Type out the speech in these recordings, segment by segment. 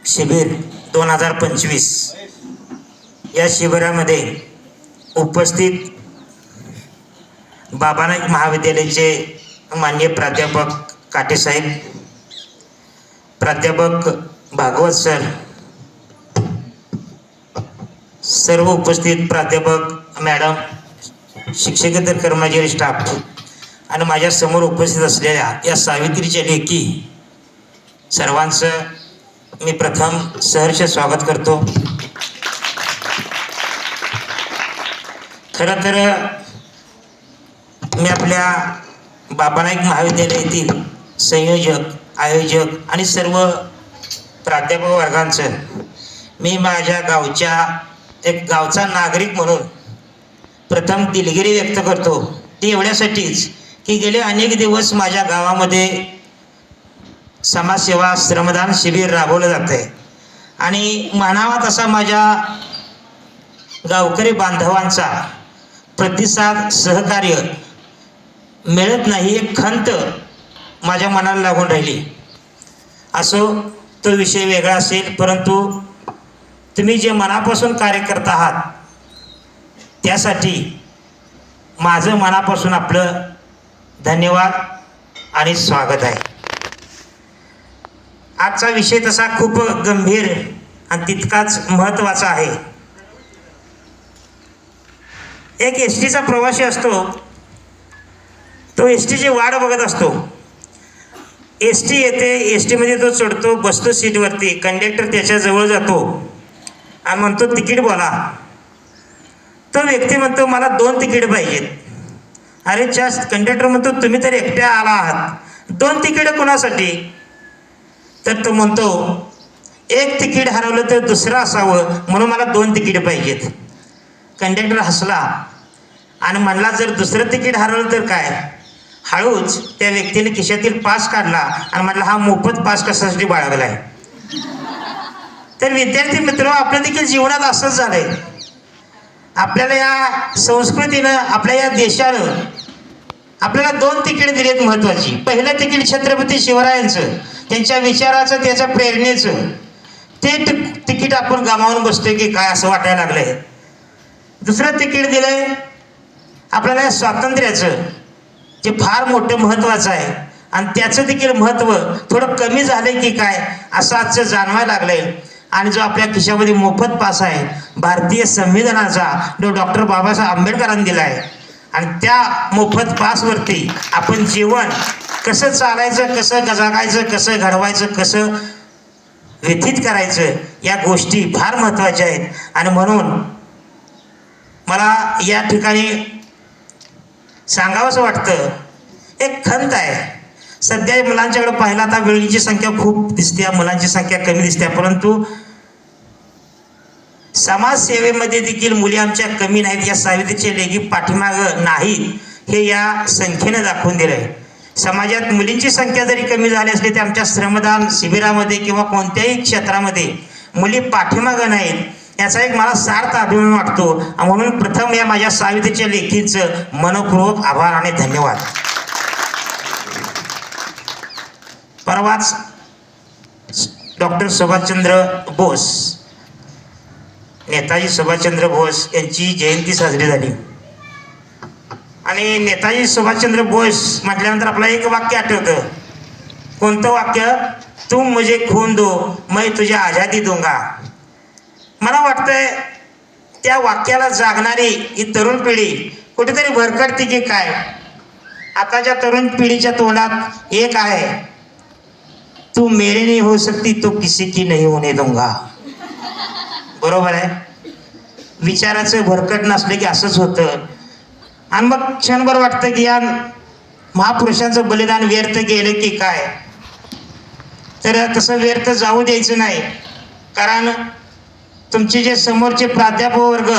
शिबिर 2025 या शिबिरामध्ये उपस्थित बाबानाईक महाविद्यालयाचे माननीय प्राध्यापक काटेसाहेब, प्राध्यापक भागवत सर, सर्व उपस्थित प्राध्यापक मॅडम, शिक्षकेतर कर्मचारी, स्टाफ आणि माझ्या समोर उपस्थित असलेल्या या सावित्रीच्या लेकी सर्वांचं मी प्रथम सहर्ष स्वागत करतो. खरं तर मी आपल्या बाबानाईक महाविद्यालयातील संयोजक, आयोजक आणि सर्व प्राध्यापक वर्गांचं मी माझ्या एक गावचा नागरिक म्हणून प्रथम दिलगिरी व्यक्त करतो. ती एवढ्यासाठीच की गेले अनेक दिवस माझ्या गावामध्ये समाजसेवा श्रमदान शिबिर राबवलं जात आहे आणि म्हणावा तसा माझ्या गावकरी बांधवांचा प्रतिसाद, सहकार्य मिळत नाही. एक खंत माझ्या मनाला लागून राहिली. असो, तो विषय वेगळा असेल, परंतु तुम्ही जे मनापासून कार्य करत आहात त्यासाठी माझं मनापासून आपलं धन्यवाद आणि स्वागत आहे. आजचा विषय तसा खूप गंभीर आणि तितकाच महत्त्वाचा आहे. एक एस टीचा प्रवासी असतो, तो एस टीची वाट बघत असतो. एस टी येते, एस टीमध्ये तो चढतो, बसतो सीटवरती. कंडक्टर त्याच्याजवळ जातो आणि म्हणतो तिकीट बोला. तो व्यक्ती म्हणतो मला 2 तिकीट पाहिजेत. अरे कंडक्टर म्हणतो तुम्ही तर एकट्या आला आहात, 2 तिकीट कोणासाठी? तर तो म्हणतो एक तिकीट हरवलं तर दुसरं असावं म्हणून मला 2 तिकीट पाहिजेत. कंडक्टर हसला आणि म्हणला जर दुसरं तिकीट हरवलं तर काय? हळूच त्या व्यक्तीने खिशातील पास काढला आणि म्हटलं हा मोफत पास कशासाठी बाळगला आहे? तर विद्यार्थी मित्र, आपल्या देखील जीवनात असंच झालंय. आपल्याला या संस्कृतीनं, आपल्या या देशानं आपल्याला 2 तिकीट दिलेत महत्त्वाची. पहिलं तिकीट छत्रपती शिवरायांचं, त्यांच्या विचाराचं, त्याच्या प्रेरणेचं. ते तिकीट आपण गमावून बसतोय की काय असं वाटायला लागलंय. दुसरं तिकीट दिलंय आपल्याला स्वातंत्र्याचं, जे फार मोठं महत्त्वाचं आहे आणि त्याचं देखील महत्त्व थोडं कमी झालंय की काय असं आजचं जाणवायला लागलंय. आणि जो आपल्या खिशामध्ये मोफत पास आहे, भारतीय संविधानाचा, जो डॉक्टर बाबासाहेब आंबेडकरांनी दिला आहे, आणि त्या मोफत पासवरती आपण जीवन कसं चालायचं, कसं जगायचं, कसं घडवायचं, कसं व्यतीत करायचं, या गोष्टी फार महत्त्वाच्या आहेत. आणि म्हणून मला या ठिकाणी सांगावंसं वाटतं, एक खंत आहे. सध्या मुलांच्याकडे पाहिलं आता मुलींची संख्या खूप दिसते, मुलांची संख्या कमी दिसते, परंतु समाजसेवेमध्ये देखील मुली आमच्या कमी नाहीत. या सावित्रीचे लेगी पाठीमागं नाहीत हे या संख्येनं दाखवून दिलं आहे. समाजात मुलींची संख्या जरी कमी झाली असली तरी आमच्या श्रमदान शिबिरामध्ये किंवा कोणत्याही क्षेत्रामध्ये मुली पाठीमागं नाहीत, याचा एक मला सार्थ अभिमान वाटतो. म्हणून प्रथम या माझ्या सावित्रीच्या लेखींचं मनपूर्वक आभार आणि धन्यवाद. परवाच डॉक्टर सुभाषचंद्र बोस, नेताजी सुभाषचंद्र बोस यांची जयंती साजरी झाली. आणि नेताजी सुभाषचंद्र बोस म्हटल्यानंतर आपलं एक वाक्य आठवतं. कोणतं वाक्य? तुम मुझे खून दो, मैं तुझे आझादी दूंगा. मला वाटतंय त्या वाक्याला जागणारी ही तरुण पिढी कुठेतरी भरकटते की काय. आताच्या तरुण पिढीच्या तोंडात एक आहे, तू मेरे नहीं हो सकती तो किसी की नहीं होने दूंगा. बरोबर आहे. विचाराचं भरकट नसले की असंच होतं. आणि मग क्षणभर वाटतं की या महापुरुषांचं बलिदान व्यर्थ गेलं की काय. तर तसं व्यर्थ जाऊ द्यायचं नाही. कारण तुमचे जे समोरचे प्राध्यापक वर्ग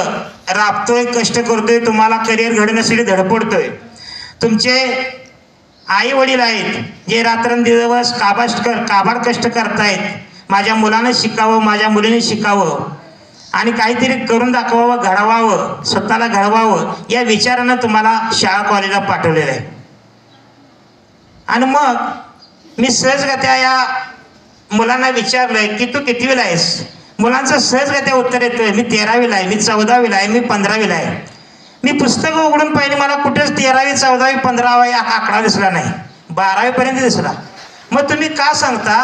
राबतोय, कष्ट करतोय, तुम्हाला करिअर घडवण्यासाठी धडपडतोय. तुमचे आई वडील आहेत जे रात्रंदिवस काबाड कष्ट करतायत. माझ्या मुलानं शिकावं, माझ्या मुलीने शिकावं आणि काहीतरी करून दाखवावं, घडवावं, स्वतःला घडवावं, या विचारानं तुम्हाला शाळा कॉलेजला पाठवलेलं आहे. आणि मग मी सहजगत्या या मुलांना विचारलंय की तू कितवीला आहेस, मुलांचं सहजगत्या उत्तर येतोय मी 13वीला आहे, मी 14वीला आहे, मी 15वीला आहे. मी पुस्तकं उघडून पाहिजे, मला कुठेच 13वी 14वी 15वी आकडा दिसला नाही, 12वीपर्यंत दिसला. मग तुम्ही का सांगता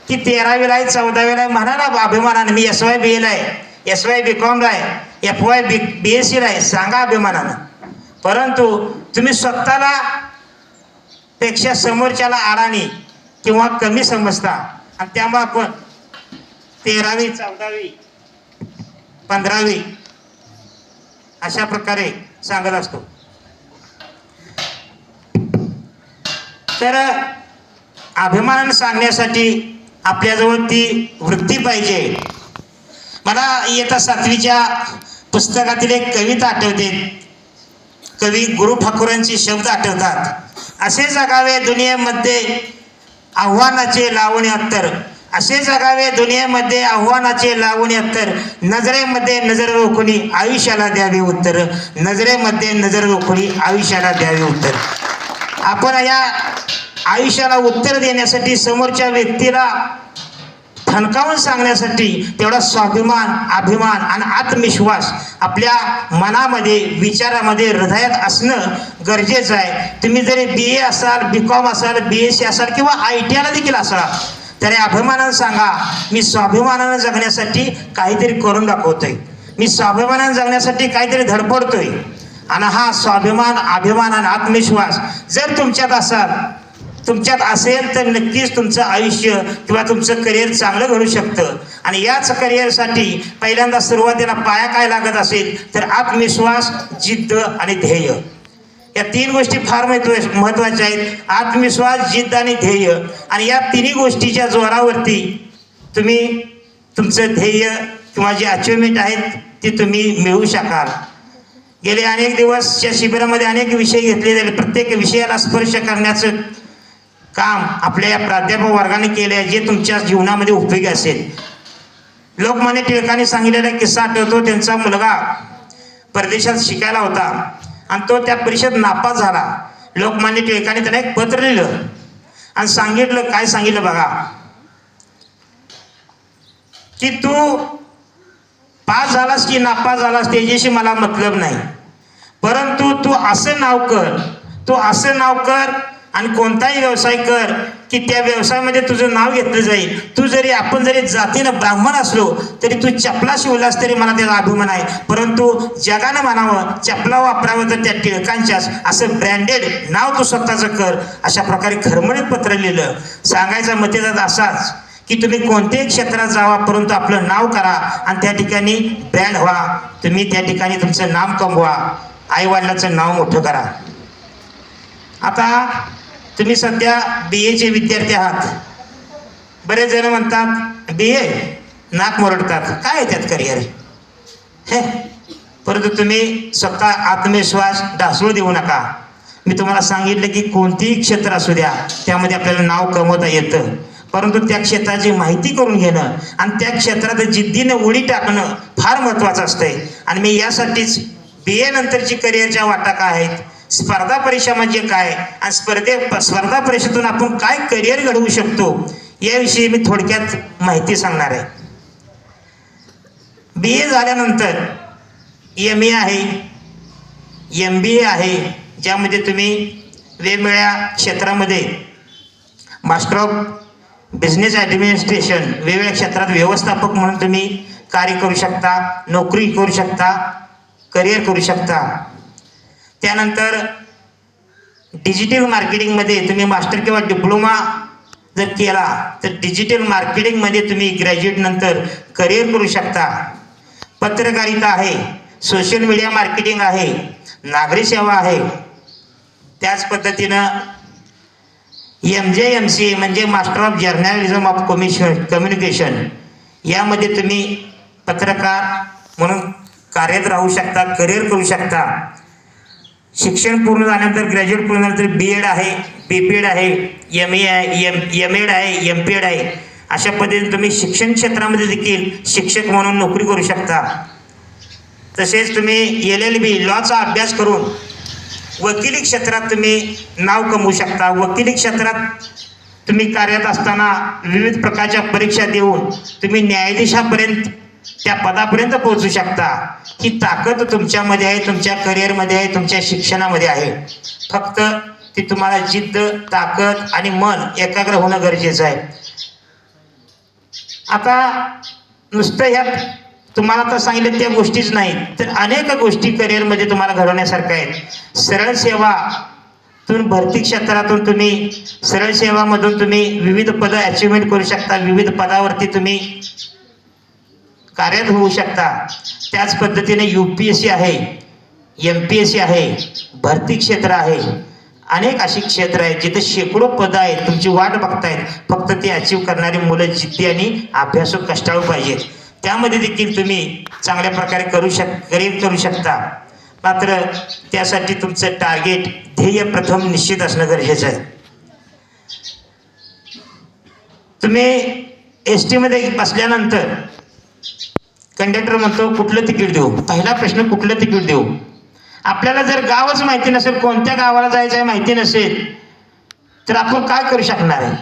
की 13वीला आहे 14वीला आहे? म्हणा ना अभिमानाने मी SY BA ला आहे, SY BComला आहे, FY BSc ला आहे, सांगा अभिमानानं. परंतु तुम्ही स्वतःला पेक्षा समोरच्याला अडाणी किंवा कमी समजता आणि त्यामुळे आपण 13वी 14वी 15वी अशा प्रकारे सांगत असतो. तर अभिमानानं सांगण्यासाठी आपल्याजवळ ती वृत्ती पाहिजे. मला इयत्ता 7वीच्या पुस्तकातील एक कविता आठवते. कवी गुरु ठाकूरांचे शब्द आठवतात. असे जगावे दुनियेमध्ये आव्हानाचे लावणे अत्तर, असे जगावे दुनियेमध्ये आव्हानाचे लावणे अत्तर, नजरेमध्ये नजर रोखणी आयुष्याला द्यावे उत्तर, नजरेमध्ये नजर रोखणी आयुष्याला द्यावे उत्तर. आपण या आयुष्याला उत्तर देण्यासाठी समोरच्या व्यक्तीला ठणकावून सांगण्यासाठी तेवढा स्वाभिमान, अभिमान आणि आत्मविश्वास आपल्या मनामध्ये, विचारामध्ये, हृदयात असणं गरजेचं आहे. तुम्ही जरी BA असाल, BCom असाल, BSc असाल किंवा ITला देखील असाल तरी अभिमानानं सांगा मी स्वाभिमानानं जगण्यासाठी काहीतरी करून दाखवतोय, मी स्वाभिमानानं जगण्यासाठी काहीतरी धडपडतोय. आणि हा स्वाभिमान, अभिमान आणि आत्मविश्वास जर तुमच्यात असेल तर नक्कीच तुमचं आयुष्य किंवा तुमचं करिअर चांगलं घडू शकतं. आणि याच करिअरसाठी पहिल्यांदा सुरुवातीला पाया काय लागत असेल तर आत्मविश्वास, जिद्द आणि ध्येय. या 3 गोष्टी फार महत्त्वाच्या आहेत. आत्मविश्वास, जिद्द आणि ध्येय. आणि या 3 गोष्टीच्या जोरावरती तुम्ही तुमचं ध्येय किंवा जे अचिव्हमेंट आहेत ते तुम्ही मिळवू शकाल. गेले अनेक दिवसच्या शिबिरामध्ये अनेक विषय घेतले गेले. प्रत्येक विषयाला स्पर्श करण्याचं काम आपल्या या प्राध्यापक वर्गाने केले आहे जे तुमच्या जीवनामध्ये उपयोगी असेल. लोकमान्य टिळकांनी सांगितलेला किस्सा आठवतो. त्यांचा मुलगा परदेशात शिकायला होता आणि तो त्या परीक्षेत नापास झाला. लोकमान्य टिळकांनी त्याला एक पत्र लिहिलं आणि सांगितलं, काय सांगितलं बघा, की तू पास झालास की नापास झालास त्याच्याशी मला मतलब नाही, परंतु तू असं नाव कर आणि कोणताही व्यवसाय कर की त्या व्यवसायामध्ये तुझं नाव घेतलं जाईल. आपण जरी जातीनं ब्राह्मण असलो तरी तू चपला शिवलास तरी मला त्याचा अभिमान आहे, परंतु जगानं म्हणावं चपला वापरावं तर त्या टिळकांच्याच असं ब्रँडेड नाव तू स्वतःचं कर. अशा प्रकारे खरमरीत पत्र लिहिलं. सांगायचा मतेदार असाच की तुम्ही कोणत्याही क्षेत्रात जावा परंतु आपलं नाव करा आणि त्या ठिकाणी ब्रँड व्हा. तुम्ही त्या ठिकाणी तुमचं नाम कमवा, आईवडिलांचं नाव मोठं करा. आता तुम्ही सध्या BAचे विद्यार्थी आहात. बरेच जण म्हणतात BA नाक मोरडतात, काय त्यात करिअर हे. परंतु तुम्ही स्वतः आत्मविश्वास ढासळू देऊ नका. मी तुम्हाला सांगितलं की कोणतेही क्षेत्र असू द्या त्यामध्ये आपल्याला नाव कमवता येतं, परंतु त्या क्षेत्राची माहिती करून घेणं आणि त्या क्षेत्रात जिद्दीनं उडी टाकणं फार महत्त्वाचं असतंय. आणि मी यासाठीच BA नंतरची करिअरच्या वाटा काय आहेत, स्पर्धा परीक्षा म्हणजे काय आणि स्पर्धा परीक्षेतून आपण काय करिअर घडवू शकतो याविषयी मी थोडक्यात माहिती सांगणार आहे. BA झाल्यानंतर MA आहे, MBA आहे, ज्यामध्ये तुम्ही वेगवेगळ्या क्षेत्रामध्ये मास्टर ऑफ बिझनेस ॲडमिनिस्ट्रेशन वेगवेगळ्या क्षेत्रात व्यवस्थापक म्हणून तुम्ही कार्य करू शकता, नोकरी करू शकता, करिअर करू शकता. त्यानंतर डिजिटल मार्केटिंगमध्ये तुम्ही मास्टर किंवा डिप्लोमा जर केला तर डिजिटल मार्केटिंगमध्ये तुम्ही ग्रॅज्युएट नंतर करिअर करू शकता. पत्रकारिता आहे, सोशल मीडिया मार्केटिंग आहे, नागरी सेवा आहे. त्याच पद्धतीनं MJMCA म्हणजे master of journalism of communication यामध्ये तुम्ही पत्रकार म्हणून कार्यरत राहू शकता, करिअर करू शकता. शिक्षण पूर्ण झाल्यानंतर ग्रॅज्युएट पूर्ण झाल्यानंतर BEd आहे, BPEd आहे, MA आहे, MEd आहे, MPEd आहे. अशा पद्धतीने तुम्ही शिक्षण क्षेत्रामध्ये देखील शिक्षक म्हणून नोकरी करू शकता. तसेच तुम्ही LLB लॉचा अभ्यास करून वकिली क्षेत्रात तुम्ही नाव कमवू शकता. वकिली क्षेत्रात तुम्ही कार्यरत असताना विविध प्रकारच्या परीक्षा देऊन तुम्ही न्यायाधीशापर्यंत त्या पदापर्यंत पोहोचू शकता. ही ताकद तुमच्यामध्ये आहे, तुमच्या करिअरमध्ये आहे, तुमच्या शिक्षणामध्ये आहे. फक्त ती तुम्हाला जिद्द, ताकद आणि मन एकाग्र होणं गरजेचं आहे. आता नुसतं ह्या तुम्हाला आता सांगितलं त्या गोष्टीच नाही, तर अनेक गोष्टी करिअरमध्ये तुम्हाला घडवण्यासारख्या आहेत. सरळ सेवातून भरती क्षेत्रातून तुम्ही सरळ सेवामधून तुम्ही विविध पदं अचिव्हमेंट करू शकता, विविध पदावरती तुम्ही कार्यरत होऊ शकता. त्याच पद्धतीने UPSC आहे, MPSC आहे, भरती क्षेत्र आहे, अनेक अशी क्षेत्र आहेत जिथे शेकडो पदं आहेत, तुमची वाट बघतायत. फक्त ते अचीव करणारी मुलं जिद्दी आणि अभ्यासू कष्टाळू पाहिजेत. त्यामध्ये देखील तुम्ही चांगल्या प्रकारे करिअर करू शकता. मात्र त्यासाठी तुमचं टार्गेट, ध्येय प्रथम निश्चित असणं गरजेचं आहे. तुम्ही ST मध्ये बसल्यानंतर कंडक्टर म्हणतो कुठलं तिकीट देऊ. पहिला प्रश्न कुठलं तिकीट देऊ. आपल्याला जर गावच माहिती नसेल, कोणत्या गावाला जायचं आहे माहिती नसेल, तर आपण काय करू शकणार आहे.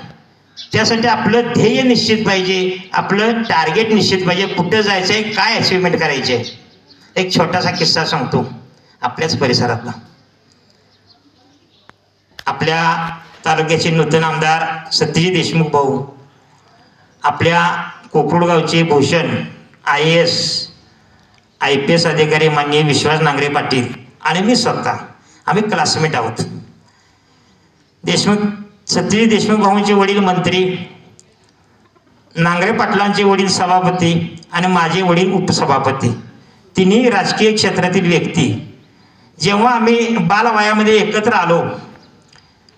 त्यासाठी आपलं ध्येय निश्चित पाहिजे, आपलं टार्गेट निश्चित पाहिजे, कुठं जायचं आहे, काय अचिव्हमेंट करायचे. एक छोटासा किस्सा सांगतो आपल्याच परिसरातला. आपल्या तालुक्याचे नूतन आमदार सत्यजित देशमुख भाऊ, आपल्या कोकरूडगावचे भूषण IAS IPS अधिकारी माननीय विश्वास नांगरे पाटील आणि मी स्वतः, आम्ही क्लासमेट आहोत. सत्यजित देशमुख भाऊंचे वडील मंत्री, नांगरे पाटलांचे वडील सभापती आणि माझे वडील उपसभापती, तिन्ही राजकीय क्षेत्रातील व्यक्ती. जेव्हा आम्ही बालवयामध्ये एकत्र आलो,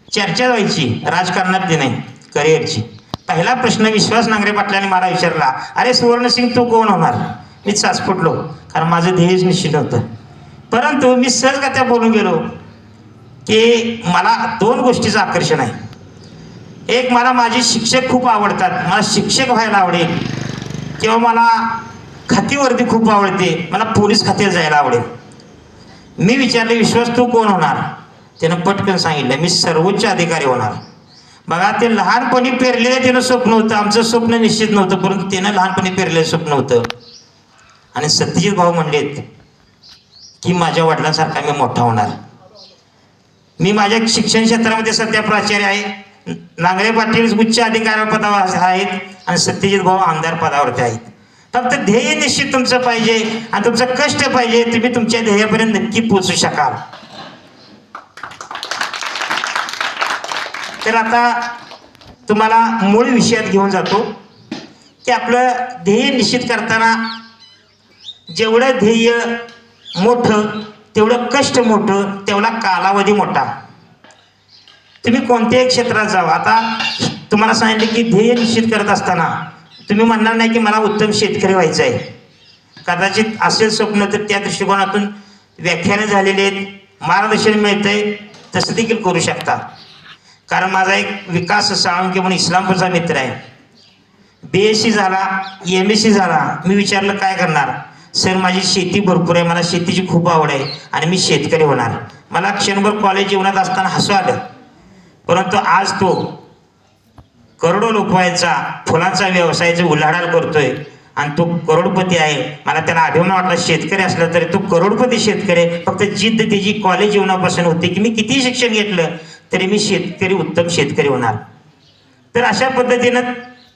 चर्चा व्हायची राजकारणातली नाही, करिअरची. पहिला प्रश्न विश्वास नांगरे पाटलांनी मला विचारला, अरे सुवर्णसिंग तू कोण होणार. मी साच फुटलो, कारण माझं ध्येयच निश्चित होतं. परंतु मी सहजगत्या बोलून गेलो की मला दोन गोष्टीचं आकर्षण आहे. एक, मला माझे शिक्षक खूप आवडतात, मला शिक्षक व्हायला आवडेल, किंवा मला खातीवर्दी खूप आवडते, मला पोलीस खात्यात जायला आवडेल. मी विचारले विश्वास तू कोण होणार. त्यानं पटकन सांगितलं मी सर्वोच्च अधिकारी होणार. बघा, ते लहानपणी पेरलेलं त्यानं स्वप्न होतं, आमचं स्वप्न निश्चित नव्हतं, परंतु त्यानं लहानपणी पेरलेलं स्वप्न होतं. आणि सत्यजित भाऊ म्हणलेत की माझ्या वडिलांसारखा मी मोठा होणार. मी माझ्या शिक्षण क्षेत्रामध्ये सध्या प्राचार्य आहे, नांगरे पाटील उच्च अधिकारी पदावर आहेत आणि सत्यजित भाऊ आमदार पदावरती आहेत. फक्त ध्येय निश्चित तुमचं पाहिजे आणि तुमचं कष्ट पाहिजे, तुम्ही तुमच्या ध्येयापर्यंत नक्की पोहोचू शकाल. तर आता तुम्हाला मूळ विषयात घेऊन जातो की आपलं ध्येय निश्चित करताना जेवढं ध्येय मोठं तेवढं कष्ट मोठं, तेवढा कालावधी मोठा. तुम्ही कोणत्याही क्षेत्रात जावा. आता तुम्हाला सांगितलं की ध्येय निश्चित करत असताना तुम्ही म्हणणार नाही की मला उत्तम शेतकरी व्हायचं आहे. कदाचित असेल स्वप्न तर त्या दृष्टिकोनातून व्याख्यानं झालेले आहेत, मार्गदर्शन मिळतंय, तसं देखील करू शकता. कारण माझा एक विकास साळुंके म्हणून इस्लामपूरचा मित्र आहे, BSc झाला, MSc झाला. मी विचारलं काय करणार. सर माझी शेती भरपूर आहे, मला शेतीची खूप आवड आहे आणि मी शेतकरी होणार. मला क्षणभर कॉलेज जीवनात असताना हसू आलं, परंतु आज तो करोडो रुपयाचा फुलांचा व्यवसायाचा उलाढाल करतोय आणि तो करोडपती आहे. मला त्याला अभिमान वाटला, शेतकरी असला तरी तो करोडपती शेतकरी आहे. फक्त जिद्द त्याची कॉलेज जीवनापासून होती की मी किती शिक्षण घेतलं तरी मी शेतकरी, उत्तम शेतकरी होणार. तर अशा पद्धतीनं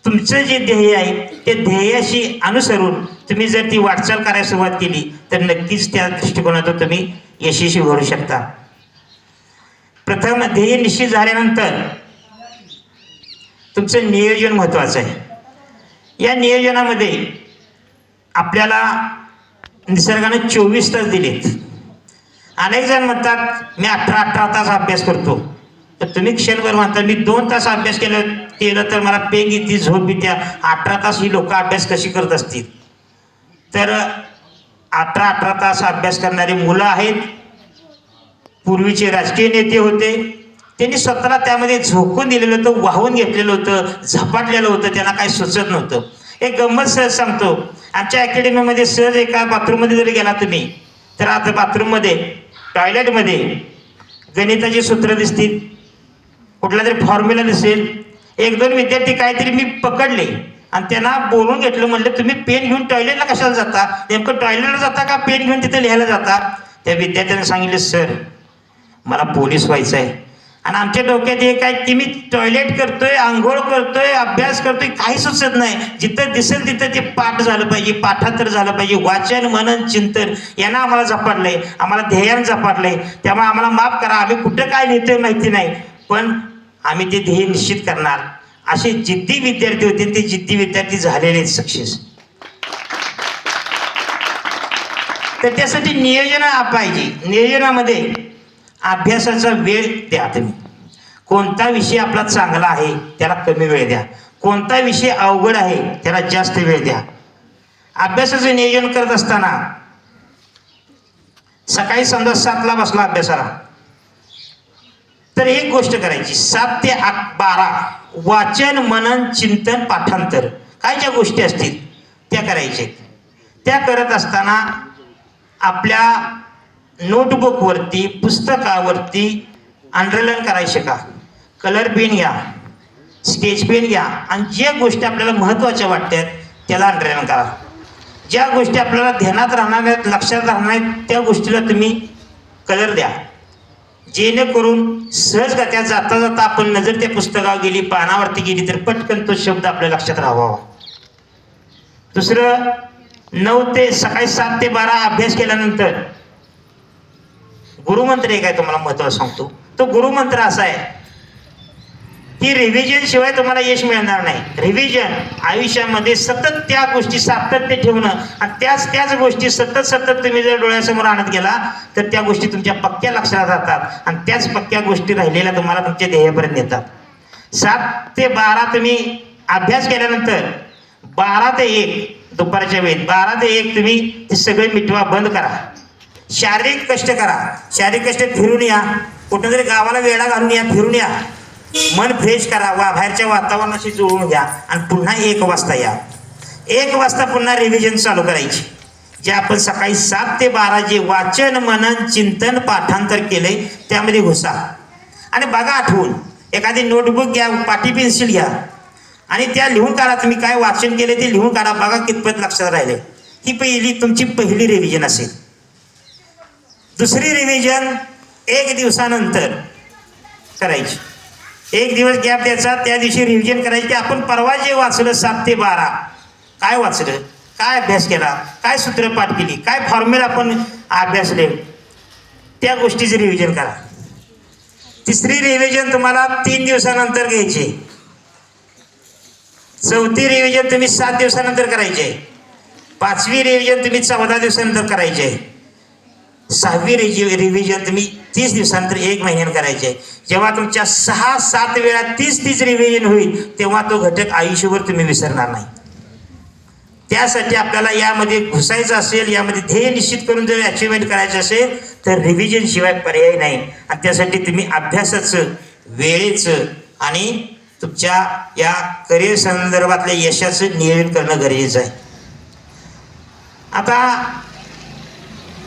तुमचं जे ध्येय आहे ते ध्येयाशी अनुसरून तुम्ही जर ती वाटचाल करायला सुरुवात केली तर नक्कीच त्या दृष्टिकोनातून तुम्ही यशस्वी होऊ शकता. प्रथम ध्येय निश्चित झाल्यानंतर तुमचं नियोजन महत्त्वाचं आहे. या नियोजनामध्ये आपल्याला निसर्गाने 24 तास दिलेत. अनेक जण म्हणतात मी 18 तास अभ्यास करतो, तर तुम्ही क्षणभर म्हणता मी 2 तास अभ्यास केलं तर मला पेंग येते, झोप येते. 18 तास ही लोक अभ्यास कशी करत असतील. तर 18 तास अभ्यास करणारी मुलं आहेत. पूर्वीचे राजकीय नेते होते, त्यांनी स्वतःला त्यामध्ये झोकून दिलेलं होतं, वाहून घेतलेलं होतं, झपाटलेलं होतं, त्यांना काही सुचत नव्हतं. एक गंमत सहज सांगतो. आमच्या अकॅडमीमध्ये सहज एका बाथरूममध्ये जरी गेला तुम्ही तर आता बाथरूममध्ये टॉयलेटमध्ये गणिताची सूत्र दिसतील, कुठला तरी फॉर्म्युला दिसेल, एक दोन विद्यार्थी काहीतरी मी पकडले आणि त्यांना बोलून घेतलं, म्हणलं तुम्ही पेन घेऊन टॉयलेटला कशाला जाता, नेमकं टॉयलेटला जाता का पेन घेऊन तिथे लिहायला जाता. त्या विद्यार्थ्याने सांगितलं सर मला पोलीस व्हायचं आहे. आणि आमच्या डोक्यात हे काय की मी टॉयलेट करतोय, आंघोळ करतोय, अभ्यास करतोय, काही सुचत नाही. जिथं दिसेल तिथं ते पाठ झालं पाहिजे, पाठांतर झालं पाहिजे, वाचन मनन चिंतन यांना आम्हाला झपाटलंय, आम्हाला ध्येयानं झपाटलंय. त्यामुळे आम्हाला माफ करा, आम्ही कुठं काय लिहितोय माहिती नाही, पण आम्ही ते ध्येय निश्चित करणार. असे जिद्दी विद्यार्थी होते, ते जिद्दी विद्यार्थी झालेले आहेत सक्सेस. तर त्यासाठी नियोजन पाहिजे. नियोजनामध्ये अभ्यासाचा वेळ द्या. तुम्ही कोणता विषय आपला चांगला आहे त्याला कमी वेळ द्या, कोणता विषय अवघड आहे त्याला जास्त वेळ द्या. अभ्यासाचं नियोजन करत असताना सकाळी समजा 7ला बसला अभ्यासाला, तर एक गोष्ट करायची, 7 ते 12 वाचन मनन चिंतन पाठांतर काय ज्या गोष्टी असतील त्या करायच्या. त्या करत असताना आपल्या नोटबुकवरती पुस्तकावरती अंडरलाईन करायचे का, कलर पेन घ्या, स्केच पेन घ्या आणि ज्या गोष्टी आपल्याला महत्त्वाच्या वाटतात त्याला अंडरलाईन करा. ज्या गोष्टी आपल्याला ध्यानात राहणार आहेत, लक्षात राहणार आहेत, त्या गोष्टीला तुम्ही कलर द्या, जेणेकरून सहजगत्या जाता जाता आपण नजर त्या पुस्तकावर गेली, पानावरती गेली तर पटकन तो शब्द आपल्या लक्षात राहावा. दुसरं, सकाळी 7 ते 12 अभ्यास केल्यानंतर गुरुमंत्र एक आहे, तुम्हाला महत्त्व सांगतो. तो गुरुमंत्र असा आहे की रिव्हिजन शिवाय तुम्हाला यश मिळणार नाही. रिव्हिजन आयुष्यामध्ये सतत त्या गोष्टी सातत्य ठेवणं आणि त्याच गोष्टी सतत तुम्ही जर डोळ्यासमोर आणत गेला तर त्या गोष्टी तुमच्या पक्क्या लक्षात राहतात आणि त्याच पक्क्या गोष्टी राहिलेल्या तुम्हाला तुमच्या ध्येयापर्यंत येतात. 7 ते 12 तुम्ही अभ्यास केल्यानंतर 12 ते 1 दुपारच्या वेळेत 12 ते 1 तुम्ही ते सगळे मिटवा, बंद करा. शारीरिक कष्ट करा. शारीरिक कष्ट फिरून या, कुठं तरी गावाला वेळा घालून या, फिरून या, मन फ्रेश करा, बाहेरच्या वातावरणाशी जुळवून घ्या आणि पुन्हा 1 वाजता या. 1 वाजता पुन्हा रिव्हिजन चालू करायची. जे आपण सकाळी 7 ते 12 जे वाचन मनन चिंतन पाठांतर केले त्यामध्ये घुसा आणि बघा आठवून. एखादी नोटबुक घ्या, पाटी पेन्सिल घ्या आणि त्या लिहून काढा, तुम्ही काय वाचन केले ते लिहून काढा, बघा कितपत लक्षात राहिले. ही तुमची पहिली रिव्हिजन असेल. दुसरी रिव्हिजन 1 दिवसानंतर करायची. 1 दिवस गॅप द्यायचा, त्या दिवशी रिव्हिजन करायची की आपण परवा जे वाचलं 7 ते 12 काय वाचलं, काय अभ्यास केला, काय सूत्रपाठ केली, काय फॉर्म्युला आपण अभ्यासले, त्या गोष्टीचे रिव्हिजन करा. तिसरी रिव्हिजन तुम्हाला 3 दिवसानंतर घ्यायची. चौथी रिव्हिजन तुम्ही 7 दिवसानंतर करायची. 5वी रिव्हिजन तुम्ही 14 दिवसानंतर करायची. 6वी रिव्हिजन तुम्ही 30 दिवसानंतर 1 महिन्यानं करायचे. जेव्हा तुमच्या 6-7 वेळा 30 रिव्हिजन होईल तेव्हा तो घटक आयुष्यभर तुम्ही विसरणार नाही. त्यासाठी आपल्याला यामध्ये घुसायचं असेल, यामध्ये ध्येय निश्चित करून जर अचिव्हमेंट करायचं असेल तर रिव्हिजन शिवाय पर्याय नाही. आणि त्यासाठी तुम्ही अभ्यासाचं, वेळेचं आणि तुमच्या या करिअर संदर्भातल्या यशाचं नियोजन करणं गरजेचं आहे. आता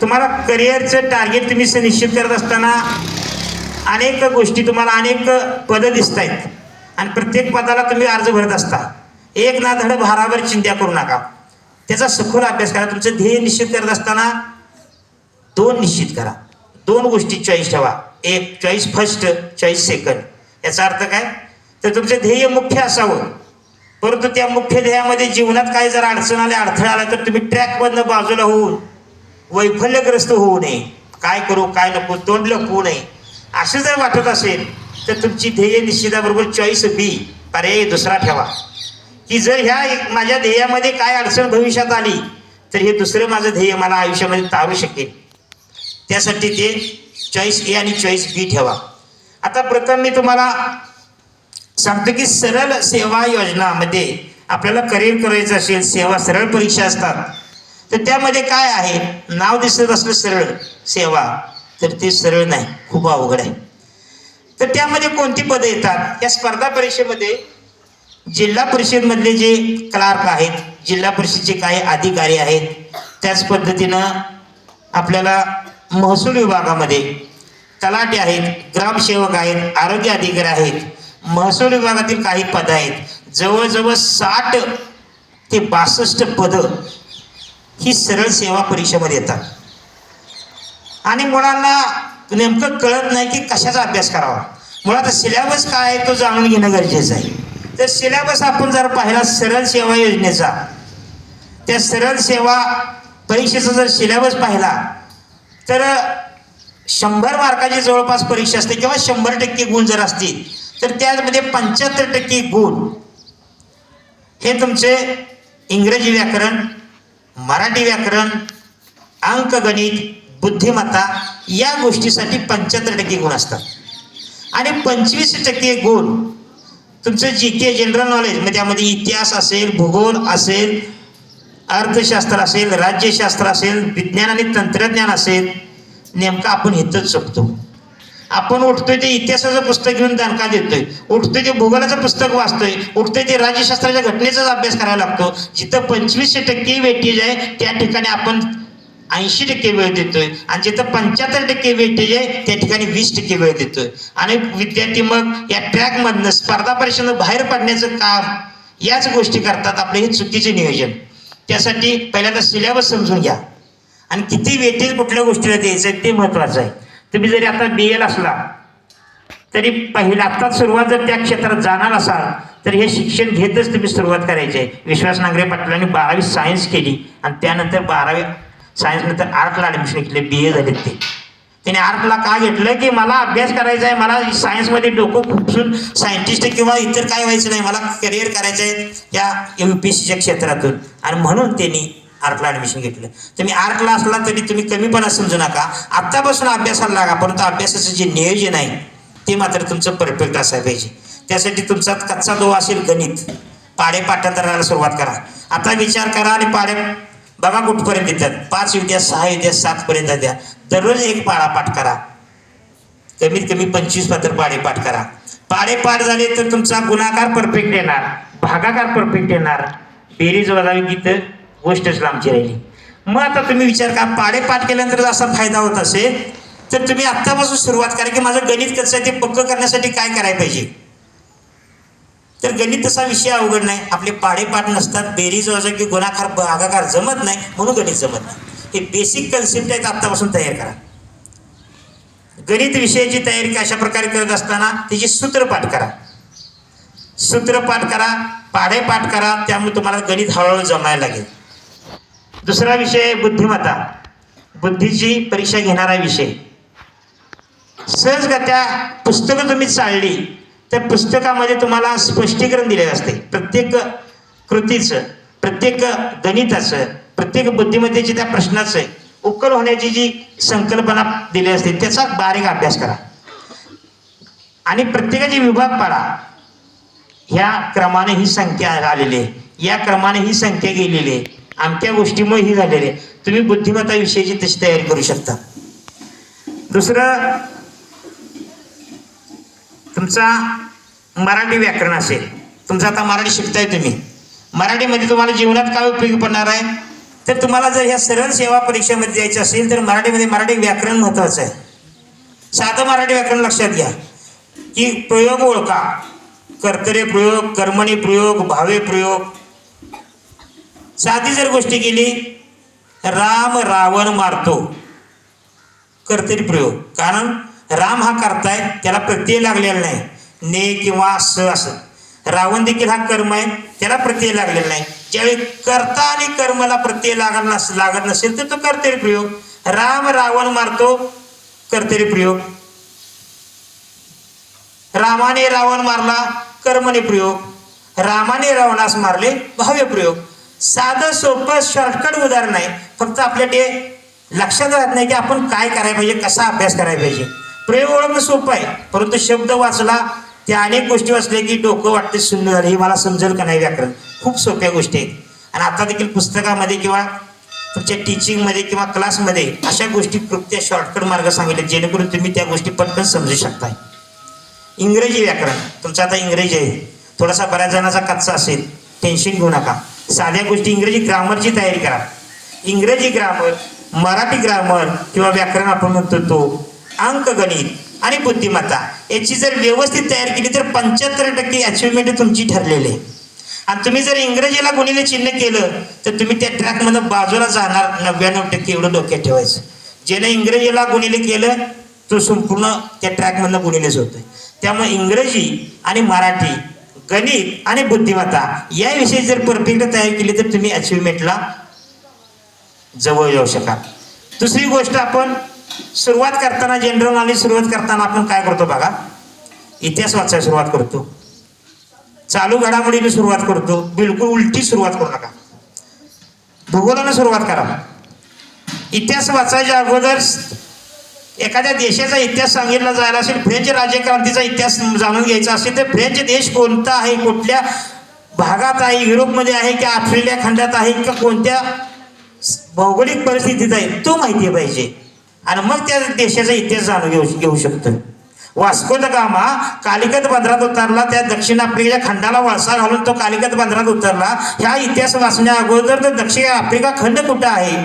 तुम्हाला करिअरचं टार्गेट तुम्ही निश्चित करत असताना अनेक गोष्टी, तुम्हाला अनेक पदं दिसत आहेत आणि प्रत्येक पदाला तुम्ही अर्ज भरत असता. एक ना धड भाराभर चिंता करू नका, त्याचा सखोल अभ्यास करा. तुमचं ध्येय निश्चित करत असताना 2 निश्चित करा. 2 गोष्टी चॉईस ठेवा. एक चॉईस फर्स्ट, चॉईस सेकंड. याचा अर्थ काय, तर तुमचं ध्येय मुख्य असावं, परंतु त्या मुख्य ध्येयामध्ये जीवनात काही जर अडचण आल्या, अडथळा आला तर तुम्ही ट्रॅकमधनं बाजूला होऊन वैफल्यग्रस्त होऊ नये. काय करू काय नको, तोंड लपवू नये असं जर वाटत असेल तर तुमची ध्येय निश्चिताबरोबर चॉईस बी, पर्याय दुसरा ठेवा की जर ह्या माझ्या ध्येयामध्ये काय अडचण भविष्यात आली तर हे दुसरं माझं ध्येय मला आयुष्यामध्ये तारू शकेल. त्यासाठी ते चॉईस ए आणि चॉईस बी ठेवा. आता प्रथम मी तुम्हाला सांगतो की सरळ सेवा योजनामध्ये आपल्याला करिअर करायचं असेल, सेवा सरळ परीक्षा असतात, तर त्यामध्ये काय आहे, नाव दिसत असलं सरळ सेवा तर ते सरळ नाही, खूप अवघड आहे. तर त्यामध्ये कोणती पदं येतात, या स्पर्धा परीक्षेमध्ये जिल्हा परिषदमधले जे क्लार्क आहेत, जिल्हा परिषदचे काही अधिकारी आहेत, त्याच पद्धतीनं आपल्याला महसूल विभागामध्ये तलाठी आहेत, ग्रामसेवक आहेत, आरोग्य अधिकारी आहेत, महसूल विभागातील काही पदं आहेत, जवळजवळ 60 ते 62 पदं ही सरळ सेवा परीक्षेमध्ये येतात. आणि मुलांना नेमकं कळत नाही की कशाचा अभ्यास करावा. मुळात सिलेबस काय आहे तो जाणून घेणं गरजेचं आहे. तर सिलेबस आपण जर पाहिला सरळ सेवा योजनेचा, त्या सरळ सेवा परीक्षेचा जर सिलेबस पाहिला तर 100 मार्काची जवळपास परीक्षा असते किंवा 100% गुण जर असतील तर त्यामध्ये 75% गुण हे तुमचे इंग्रजी व्याकरण, मराठी व्याकरण, अंकगणित, बुद्धिमत्ता या गोष्टीसाठी 75% गुण असतात. आणि 25% गुण तुमचं GK जनरल नॉलेज, म्हणजे त्यामध्ये इतिहास असेल, भूगोल असेल, अर्थशास्त्र असेल, राज्यशास्त्र असेल, विज्ञान आणि तंत्रज्ञान असेल. नेमकं आपण इथंच चुकतो. आपण उठतोय ते इतिहासाचं पुस्तक घेऊन दणका देतोय, उठतोय ते भूगोलाचं पुस्तक वाचतोय, उठतोय ते राज्यशास्त्राच्या घटनेचाच अभ्यास करायला लागतो. जिथं 25% वेटेज आहे त्या ठिकाणी आपण 80% वेळ देतोय, आणि जिथं 75% वेटेज आहे त्या ठिकाणी 20% वेळ देतोय. आणि विद्यार्थी मग या ट्रॅकमधनं स्पर्धा परीक्षेनं बाहेर पडण्याचं काम याच गोष्टी करतात. आपले हे चुकीचे नियोजन. त्यासाठी पहिल्यांदा सिलेबस समजून घ्या आणि किती वेटेज कुठल्या गोष्टीला द्यायचं ते महत्त्वाचं आहे. तुम्ही जरी आता BL असला तरी पहिला आत्ताच सुरुवात जर त्या क्षेत्रात जाणार असाल तर हे शिक्षण घेतच तुम्ही सुरुवात करायची आहे. विश्वास नांगरे पाटलांनी 12वी सायन्स केली आणि त्यानंतर 12वी सायन्सनंतर आर्टला ॲडमिशन घेतले, BA झाले. त्याने आर्टला का घेतलं की मला अभ्यास करायचा आहे, मला सायन्समध्ये डोकं खुपसून सायंटिस्ट किंवा इतर काय व्हायचं नाही, मला करिअर करायचं आहे या UPSCच्या क्षेत्रातून, आणि म्हणून त्यांनी आर्टला ॲडमिशन घेतलं. तुम्ही आर्टला असला तरी तुम्ही कमीपणा समजू नका, आत्तापासून अभ्यासाला लागा. परंतु अभ्यासाचं जे नियोजन आहे ते मात्र तुमचं परफेक्ट असायला पाहिजे. त्यासाठी तुमचा कच्चा दो असेल गणित, पाढे पाठांतराला सुरुवात करा. आता विचार करा आणि पाढे बघा कुठपर्यंत येतात. 5 येत्या, 6 येत्या, 7 पर्यंत द्या. दररोज एक पाढा पाठ करा, कमीत कमी 25 पात्र पाढे पाठ करा. पाढे पाठ झाले तर तुमचा गुणाकार परफेक्ट येणार, भागाकार परफेक्ट येणार, बेरीज वजाबाकी तर गोष्टच लांबची राहिली. मग आता तुम्ही विचार करा, पाढे पाठ केल्यानंतर असा फायदा होत असेल तर तुम्ही आत्तापासून सुरुवात करा की माझं गणित कसं आहे ते पक्कं करण्यासाठी काय करायला पाहिजे. तर गणित तसा विषय अवघड नाही. आपले पाढे पाठ नसतात, बेरीज वजाबाकी गुणाकार भागाकार जमत नाही म्हणून गणित जमत नाही. हे बेसिक कन्सेप्ट आहेत, आत्तापासून तयार करा. गणित विषयाची तयारी कशा प्रकारे करत असताना त्याची सूत्रपाठ करा, सूत्रपाठ करा, पाढे पाठ करा. त्यामुळे तुम्हाला गणित हळूहळू जमायला लागेल. दुसरा विषय आहे बुद्धिमत्ता, बुद्धीची परीक्षा घेणारा विषय. सहजगत्या पुस्तकं तुम्ही चालली तर पुस्तकामध्ये तुम्हाला स्पष्टीकरण दिलेलं असते. प्रत्येक कृतीचं, प्रत्येक गणिताचं, प्रत्येक बुद्धिमत्तेची त्या प्रश्नाचं उकल होण्याची जी संकल्पना दिली असते त्याचा बारीक अभ्यास करा आणि प्रत्येकाचे विभाग पाडा. ह्या क्रमाने ही संख्या आलेली आहे, या क्रमाने ही संख्या गेलेली आहे, आमच्या गोष्टीमुळे ही झालेली आहे. तुम्ही बुद्धिमत्ता विषयाची तशी तयारी करू शकता. दुसरं तुमचा मराठी व्याकरण असेल. तुमचं आता मराठी शिकताय तुम्ही, मराठीमध्ये तुम्हाला जीवनात काय उपयोगी पडणार आहे तर तुम्हाला जर ह्या सरळ सेवा परीक्षेमध्ये द्यायचं असेल तर मराठीमध्ये मराठी व्याकरण महत्त्वाचं आहे. साधं मराठी व्याकरण लक्षात घ्या की प्रयोग ओळखा, कर्तरी प्रयोग, कर्मणी प्रयोग, भावे प्रयोग. साधी जर गोष्टी केली, राम रावण मारतो, कर्तरी प्रयोग. कारण राम हा करताय, त्याला प्रत्यय लागलेला नाही, ने किंवा स असं. रावण देखील हा कर्म आहे, त्याला प्रत्यय लागलेला नाही. ज्यावेळी कर्ता आणि कर्मला प्रत्यय लागत नसेल तर तो कर्तरी प्रयोग. राम रावण मारतो, कर्तरी प्रयोग. रामाने रावण मारला, कर्मणे प्रयोग. रामाने रावणास मारले, भाव्य प्रयोग. साधं सोपं शॉर्टकट उदाहरण आहे, फक्त आपल्या ते लक्षात राहत नाही की आपण काय करायला पाहिजे, कसा अभ्यास करायला पाहिजे. प्रयोग ओळखणं सोपं आहे, परंतु शब्द वाचला, त्या अनेक गोष्टी वाचल्या की डोकं वाटते शून्य झालं, हे मला समजेल का नाही. व्याकरण खूप सोप्या गोष्टी आहेत आणि आता देखील पुस्तकामध्ये किंवा तुमच्या टीचिंगमध्ये किंवा क्लासमध्ये अशा गोष्टी कृत्य शॉर्टकट मार्ग सांगितले जेणेकरून तुम्ही त्या गोष्टी पटकन समजू शकताय. इंग्रजी व्याकरण, तुमचं आता इंग्रजी आहे, थोडासा बऱ्याच जणांचा कच्चा असेल, टेन्शन घेऊ नका. साध्या गोष्टी इंग्रजी ग्रामरची तयारी करा. इंग्रजी ग्रामर, मराठी ग्रामर किंवा व्याकरण आपण म्हणतो तो, अंकगणित, आणि बुद्धिमत्ता याची जर व्यवस्थित तयार केली तर 75% अचिव्हमेंट तुमची ठरलेली आहे. आणि तुम्ही जर इंग्रजीला गुणिले चिन्ह केलं तर तुम्ही त्या ट्रॅकमधून बाजूला जाणार. 99% एवढं डोक्यात ठेवायचं. ज्याने इंग्रजीला गुणिले केलं तो संपूर्ण त्या ट्रॅकमधनं गुणिलेच होतोय. त्यामुळे इंग्रजी आणि मराठी, गणित आणि बुद्धिमत्ता याविषयी जर परफेक्ट तयार केली तर तुम्ही अचिव्हमेंटला जवळ येऊ शकाल. दुसरी गोष्ट, आपण सुरुवात करताना जनरल नॉलेज सुरुवात करताना आपण काय करतो बघा, इतिहास वाचायला सुरुवात करतो, चालू घडामोडीने सुरुवात करतो. बिलकुल उलटी सुरुवात करू नका, भूगोलानं सुरुवात करा. इतिहास वाचायच्या अगोदर एखाद्या देशाचा इतिहास सांगितला जायला असेल, फ्रेंच राज्यक्रांतीचा इतिहास जाणून घ्यायचा असेल तर फ्रेंच देश कोणता आहे, कुठल्या भागात आहे, युरोपमध्ये आहे की ऑस्ट्रेलिया खंडात आहे का कोणत्या भौगोलिक परिस्थितीत आहे तो माहिती पाहिजे. आणि मग त्या देशाचा इतिहास जाणून घेऊ शकतो. वास्को द गामा कालिकत बंदरात उतरला, त्या दक्षिण आफ्रिकेच्या खंडाला वळसा घालून तो कालिकत बंदरात उतरला. ह्या इतिहास वाचण्या अगोदर तर दक्षिण आफ्रिका खंड कुठं आहे,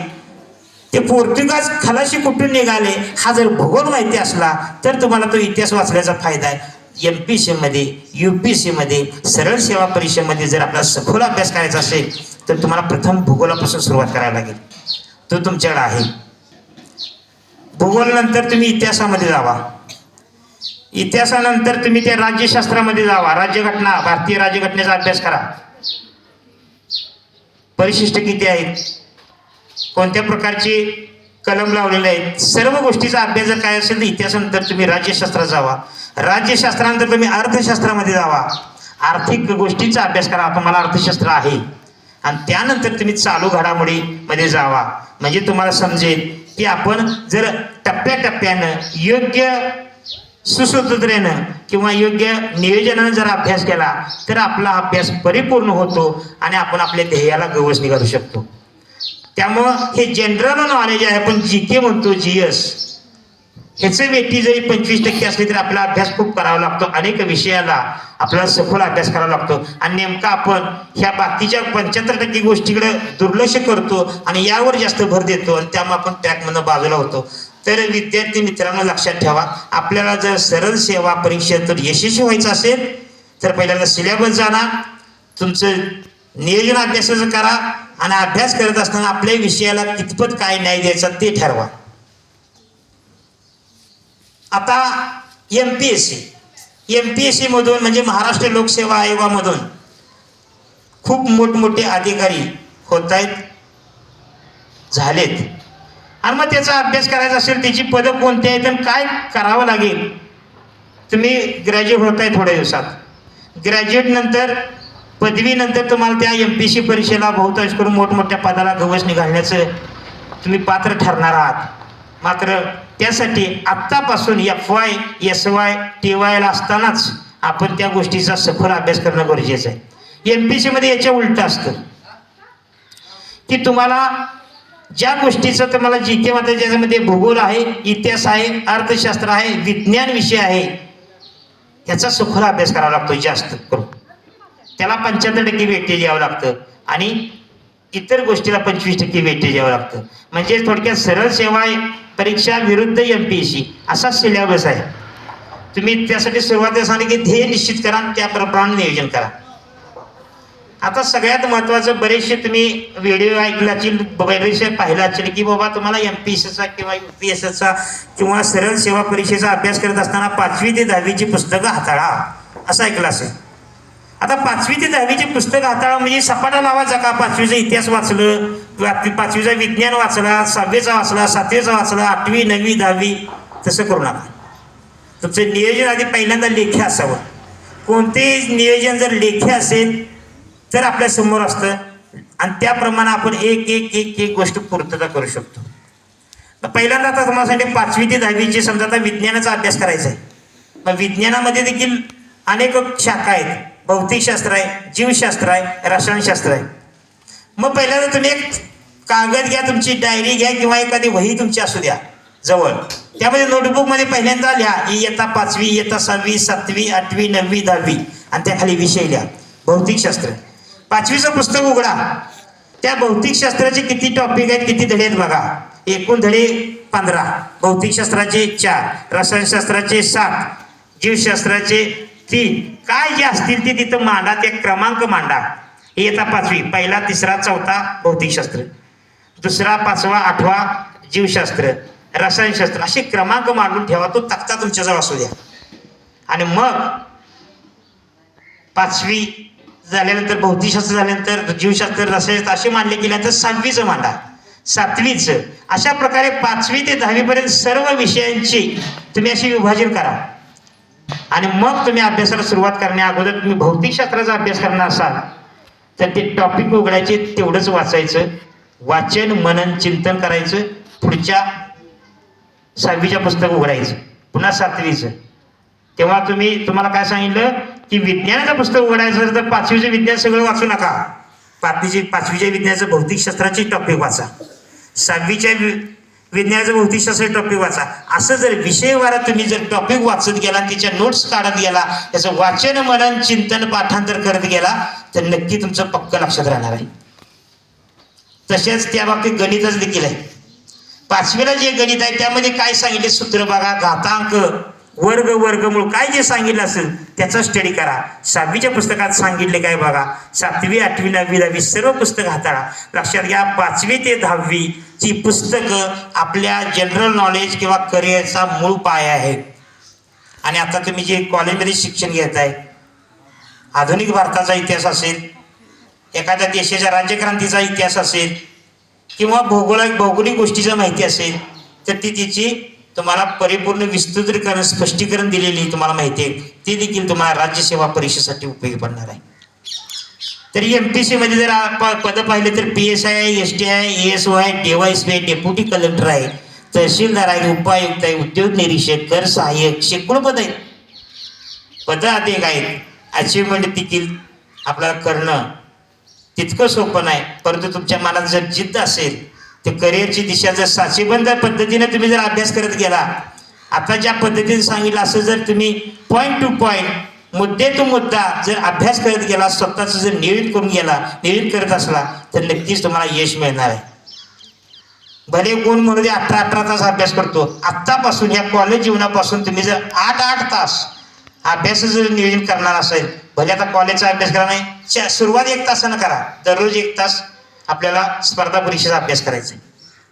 ते पोर्तुगाज खलाशी कुठून निघाले, हा जर भूगोल माहिती असला तर तुम्हाला तो इतिहास वाचण्याचा फायदा आहे. MPSC मध्ये, UPSC मध्ये, सरळ सेवा परीक्षेमध्ये जर आपला सखोल अभ्यास करायचा असेल तर तुम्हाला प्रथम भूगोलापासून सुरुवात करायला लागेल. तो तुमच्याकडे आहे. भूगोलानंतर तुम्ही इतिहासामध्ये जावा. इतिहासानंतर तुम्ही त्या राज्यशास्त्रामध्ये जावा. राज्यघटना, भारतीय राज्यघटनेचा अभ्यास करा. परिशिष्ट किती आहेत, कोणत्या प्रकारचे कलम लावलेले आहेत, सर्व गोष्टीचा अभ्यास जर काय असेल तर इतिहासानंतर तुम्ही राज्यशास्त्रात जावा. राज्यशास्त्रानंतर तुम्ही अर्थशास्त्रामध्ये जावा. आर्थिक गोष्टींचा अभ्यास करा, तुम्हाला अर्थशास्त्र आहे. आणि त्यानंतर तुम्ही चालू घडामोडीमध्ये जावा. म्हणजे तुम्हाला समजेल की आपण जर टप्प्याटप्प्यानं योग्य सुसूत्रतेनं किंवा योग्य नियोजनानं जर अभ्यास केला तर आपला अभ्यास परिपूर्ण होतो आणि आपण आपल्या ध्येयाला गवस निघालू शकतो. त्यामुळं हे जनरल नॉलेज आहे, आपण GK म्हणतो, GS, ह्याचं वेटी जरी 25% असली तरी आपला अभ्यास खूप करावा लागतो. अनेक विषयाला आपल्याला सखोल अभ्यास करावा लागतो. आणि नेमका आपण ह्या बाकीच्या 75% गोष्टीकडे दुर्लक्ष करतो आणि यावर जास्त भर देतो आणि त्यामुळे आपण ट्रॅकमधून बाजूला होतो. तर विद्यार्थी मित्रांनो लक्षात ठेवा, आपल्याला जर सरळ सेवा परीक्षेत यशस्वी व्हायचं असेल तर पहिल्यांदा सिलेबस जाणा, तुमचं नियोजन अभ्यासाचं करा आणि अभ्यास करत असताना आपल्या विषयाला कितपत काय न्याय द्यायचा ते ठरवा. आता MPSC मधून म्हणजे महाराष्ट्र लोकसेवा आयोगामधून खूप मोठमोठे अधिकारी होत आहेत, झालेत. आणि मग त्याचा अभ्यास करायचा असेल, त्याची पदं कोणती आहेत आणि काय करावं लागेल. तुम्ही ग्रॅज्युएट होताय थोड्या दिवसात, ग्रॅज्युएट नंतर पदवीनंतर तुम्हाला त्या MPSC परीक्षेला बहुतांश करून मोठमोठ्या पदाला गवसणी घालण्याचं तुम्ही पात्र ठरणार आहात. मात्र त्यासाठी आत्तापासून FY, SY, TY ला असतानाच आपण त्या गोष्टीचा सखोल अभ्यास करणं गरजेचं आहे. MPSC मध्ये याच्या उलट असतं की तुम्हाला ज्या गोष्टीचं तुम्हाला GK मध्ये ज्याच्यामध्ये भूगोल आहे, इतिहास आहे, अर्थशास्त्र आहे, विज्ञान विषय आहे, याचा सखोल अभ्यास करावा लागतो जास्त करून. त्याला 75% वेटेज द्यावं लागतं आणि इतर गोष्टीला 25% वेटेज द्यावं लागतं. म्हणजे थोडक्यात सरळ सेवा परीक्षा विरुद्ध MPSC असा सिलेबस आहे. तुम्ही त्यासाठी सुरुवातीला सांगितले की ध्येय निश्चित करा, त्याप्रमाणे नियोजन करा. आता सगळ्यात महत्त्वाचं, बरेचसे तुम्ही व्हिडिओ ऐकला असतील, बरेचसे पाहिला असेल की बाबा तुम्हाला MPSCचा किंवा UPSCचा किंवा सरळ सेवा परीक्षेचा अभ्यास करत असताना 5वी ते 10वीची पुस्तकं हाताळा असं ऐकलं असेल. आता 5वी ते 10वीची पुस्तकं हाताळा म्हणजे सपाटा लावायचा का? 5वीचा इतिहास वाचलं, 5वीचा विज्ञान वाचला, 6वीचा वाचला, 7वीचा वाचला, 8वी, 9वी, 10वी, तसं करू नका. तुमचं नियोजन आधी पहिल्यांदा लेखी असावं. कोणतेही नियोजन जर लेखी असेल तर आपल्या समोर असतं आणि त्याप्रमाणे आपण एक गोष्ट पूर्तता करू शकतो. पहिल्यांदा आता तुम्हाला सांगते 5वी ते 10वीचे समजा आता विज्ञानाचा अभ्यास करायचा आहे. मग विज्ञानामध्ये देखील अनेक शाखा आहेत. भौतिकशास्त्र आहे, जीवशास्त्र आहे, रसायनशास्त्र आहे. मग पहिल्यांदा तुम्ही एक कागद घ्या, तुमची डायरी घ्या किंवा एखादी वही तुमची असू द्या जवळ. त्यामध्ये नोटबुकमध्ये पहिल्यांदा लिहा इयत्ता 5वी, इयत्ता 6वी, 7वी, 8वी, 9वी, 10वी आणि त्याखाली विषय लिहा. भौतिकशास्त्र 5वीचं पुस्तक उघडा, त्या भौतिकशास्त्राचे किती टॉपिक आहेत, किती धडे आहेत बघा. एकूण धडे 15, भौतिकशास्त्राचे 4, रसायनशास्त्राचे 7, जीवशास्त्राचे 3. काय जे असतील ते तिथं मांडा, ते क्रमांक मांडा. इयत्ता 5वी, पहिला, तिसरा, चौथा भौतिकशास्त्र, दुसरा, 5वा, 8वा जीवशास्त्र, रसायनशास्त्र, असे क्रमांक मांडून ठेवा. तो तक्ता तुमच्याजवळ असू द्या. आणि मग 5वी झाल्यानंतर, भौतिकशास्त्र झाल्यानंतर जीवशास्त्र, रसायनशास्त्र असे मांडले गेल्यानंतर 6वीचं मांडा, 7वीचं. अशा प्रकारे 5वी ते 10वी पर्यंत सर्व विषयांची तुम्ही अशी विभाजन करा. आणि मग तुम्ही अभ्यासाला सुरुवात करण्या अगोदर तुम्ही भौतिकशास्त्राचा अभ्यास करणार असाल तर ते टॉपिक उघडायचे, तेवढंच वाचायचं, वाचन मनन चिंतन करायचं. पुढच्या 6वीच्या पुस्तक उघडायचं, पुन्हा 7वीचं. तेव्हा तुम्हाला काय सांगितलं की विज्ञानाचं पुस्तक उघडायचं तर 5वीचं विज्ञान सगळं वाचू नका. 5वीच्या विज्ञानाचं भौतिकशास्त्राची टॉपिक वाचा, 6वीच्या विज्ञानाचं भौतिकशास्त्राचे टॉपिक वाचा. असं जर विषयवार तुम्ही जर टॉपिक वाचत गेला, त्याच्या नोट्स काढत गेला, त्याचं वाचन मनन चिंतन पाठांतर करत गेला तर नक्की तुमचं पक्क लक्षात राहणार आहे. तसेच त्या बाबतीत गणितच देखील आहे. 5वीला जे गणित आहे त्यामध्ये काय सांगितले सूत्र बघा, घातांक, वर्ग, वर्गमूळ, काय जे सांगितलं असेल त्याचा स्टडी करा. 6वीच्या पुस्तकात सांगितले काय बघा. 7वी, 8वी, 9वी, 10वी सर्व पुस्तक हाताळा. लक्षात घ्या, 5वी ते 10वी ची पुस्तकं आपल्या जनरल नॉलेज किंवा करिअरचा मूळ पाया आहे. आणि आता तुम्ही जे कॉलेजमध्ये शिक्षण घेताय, आधुनिक भारताचा इतिहास असेल, एखाद्या देशाच्या राज्यक्रांतीचा इतिहास असेल किंवा भौगोलिक गोष्टीची माहिती असेल तर ती तिची तुम्हाला परिपूर्ण विस्तृतीकरण स्पष्टीकरण दिलेली तुम्हाला माहिती आहे. ती देखील तुम्हाला राज्यसेवा परीक्षेसाठी उपयोगी पडणार आहे. तरी MPSC मध्ये जर पद पाहिले तर PSI आहे, ST आहे, ASO आहे, DYSP आहे, डेप्युटी कलेक्टर आहे, तहसीलदार आहे, उपायुक्त आहे, उद्योग निरीक्षक, कर सहाय्यक, शेकडो पद आहेत. पद अनेक आहेत. अचिव्हमेंट देखील आपल्याला करणं तितकं सोपं नाही, परंतु तुमच्या मनात जर जिद्द असेल, ते करिअरची दिशा जर साचेबंद पद्धतीने तुम्ही जर अभ्यास करत गेला, आता ज्या पद्धतीने सांगितलं असं जर तुम्ही पॉईंट टू पॉईंट, मुद्दे तो मुद्दा जर अभ्यास करत गेला, स्वतःचं जर नियोजित करत असला तर नक्कीच तुम्हाला यश मिळणार आहे. भले कोण म्हणू दे 18 तास अभ्यास करतो, आत्तापासून या कॉलेज जीवनापासून तुम्ही जर 8 तास अभ्यासाचं जर नियोजन करणार असेल, भले आता कॉलेजचा अभ्यास करा नाही, सुरुवात 1 तासानं करा. दररोज 1 तास आपल्याला स्पर्धा परीक्षेचा अभ्यास करायचा.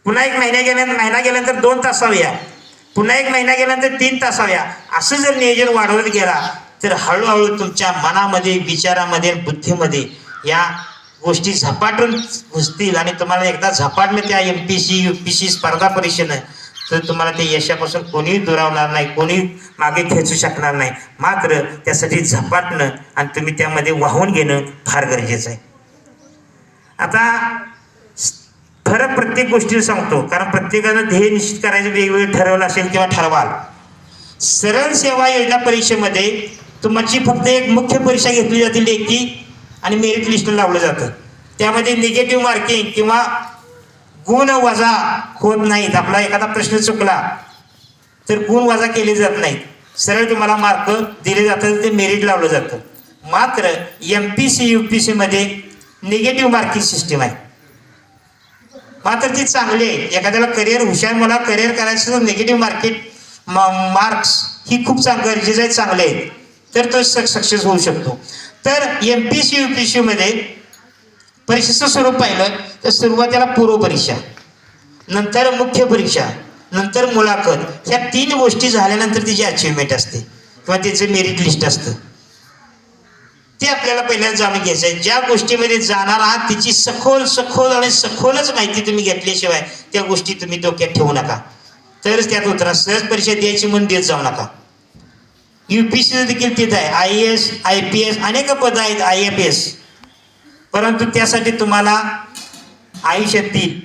पुन्हा 1 महिना गेल्यानंतर 2 तासाव्या, पुन्हा 1 महिना गेल्यानंतर 3 तासाव्या, असं जर नियोजन वाढवत गेला तर हळूहळू तुमच्या मनामध्ये, विचारामध्ये, बुद्धीमध्ये या गोष्टी झपाटून घुसतील. आणि तुम्हाला एकदा झपाटलं त्या MPSC UPSC स्पर्धा परीक्षेनं तर तुम्हाला ते यशापासून कोणीही दुरावणार नाही, कोणी मागे खेचू शकणार नाही. मात्र त्यासाठी झपाटणं आणि तुम्ही त्यामध्ये वाहून घेणं फार गरजेचं आहे. आता फरक प्रत्येक गोष्टीला सांगतो, कारण प्रत्येकानं ध्येय निश्चित करायचं वेगवेगळं ठरवलं असेल किंवा ठरवाल. सरळ सेवा योजना परीक्षेमध्ये तुमची फक्त एक मुख्य परीक्षा घेतली जाते, लेखी आणि मेरिट लिस्ट लावलं जातं. त्यामध्ये निगेटिव्ह मार्किंग किंवा गुण वजा होत नाहीत. आपला एखादा प्रश्न चुकला तर गुण वजा केले जात नाहीत, सरळ तुम्हाला मार्क दिले जातात, ते मेरिट लावलं जातं. मात्र MPSC UPSC मध्ये निगेटिव्ह मार्किंग सिस्टीम आहे. मात्र ती चांगली आहे. एखाद्याला करिअर हुशार, मला करिअर करायचं तर निगेटिव्ह मार्क्स ही खूप गरजेचं आहे, चांगले आहेत, तर तो सक्सेस होऊ शकतो. तर MPSC UPSC मध्ये परीक्षेचं स्वरूप पाहिलं तर सुरुवातीला पूर्व परीक्षा, नंतर मुख्य परीक्षा, नंतर मुलाखत, ह्या 3 गोष्टी झाल्यानंतर तिची अचिव्हमेंट असते किंवा त्याचं मेरिट लिस्ट असतं. ते आपल्याला पहिल्यांदा जाणून घ्यायचं आहे. ज्या गोष्टीमध्ये जाणार आहात तिची सखोलच माहिती तुम्ही घेतल्याशिवाय त्या गोष्टी तुम्ही डोक्यात ठेवू नका, तरच त्यात उतरा. सहज परीक्षा द्यायची म्हणून देत जाऊ नका. UPSC देखील तिथं आहे, IAS IPS अनेक पदं आहेत, IFS. परंतु त्यासाठी तुम्हाला आयुष्यातील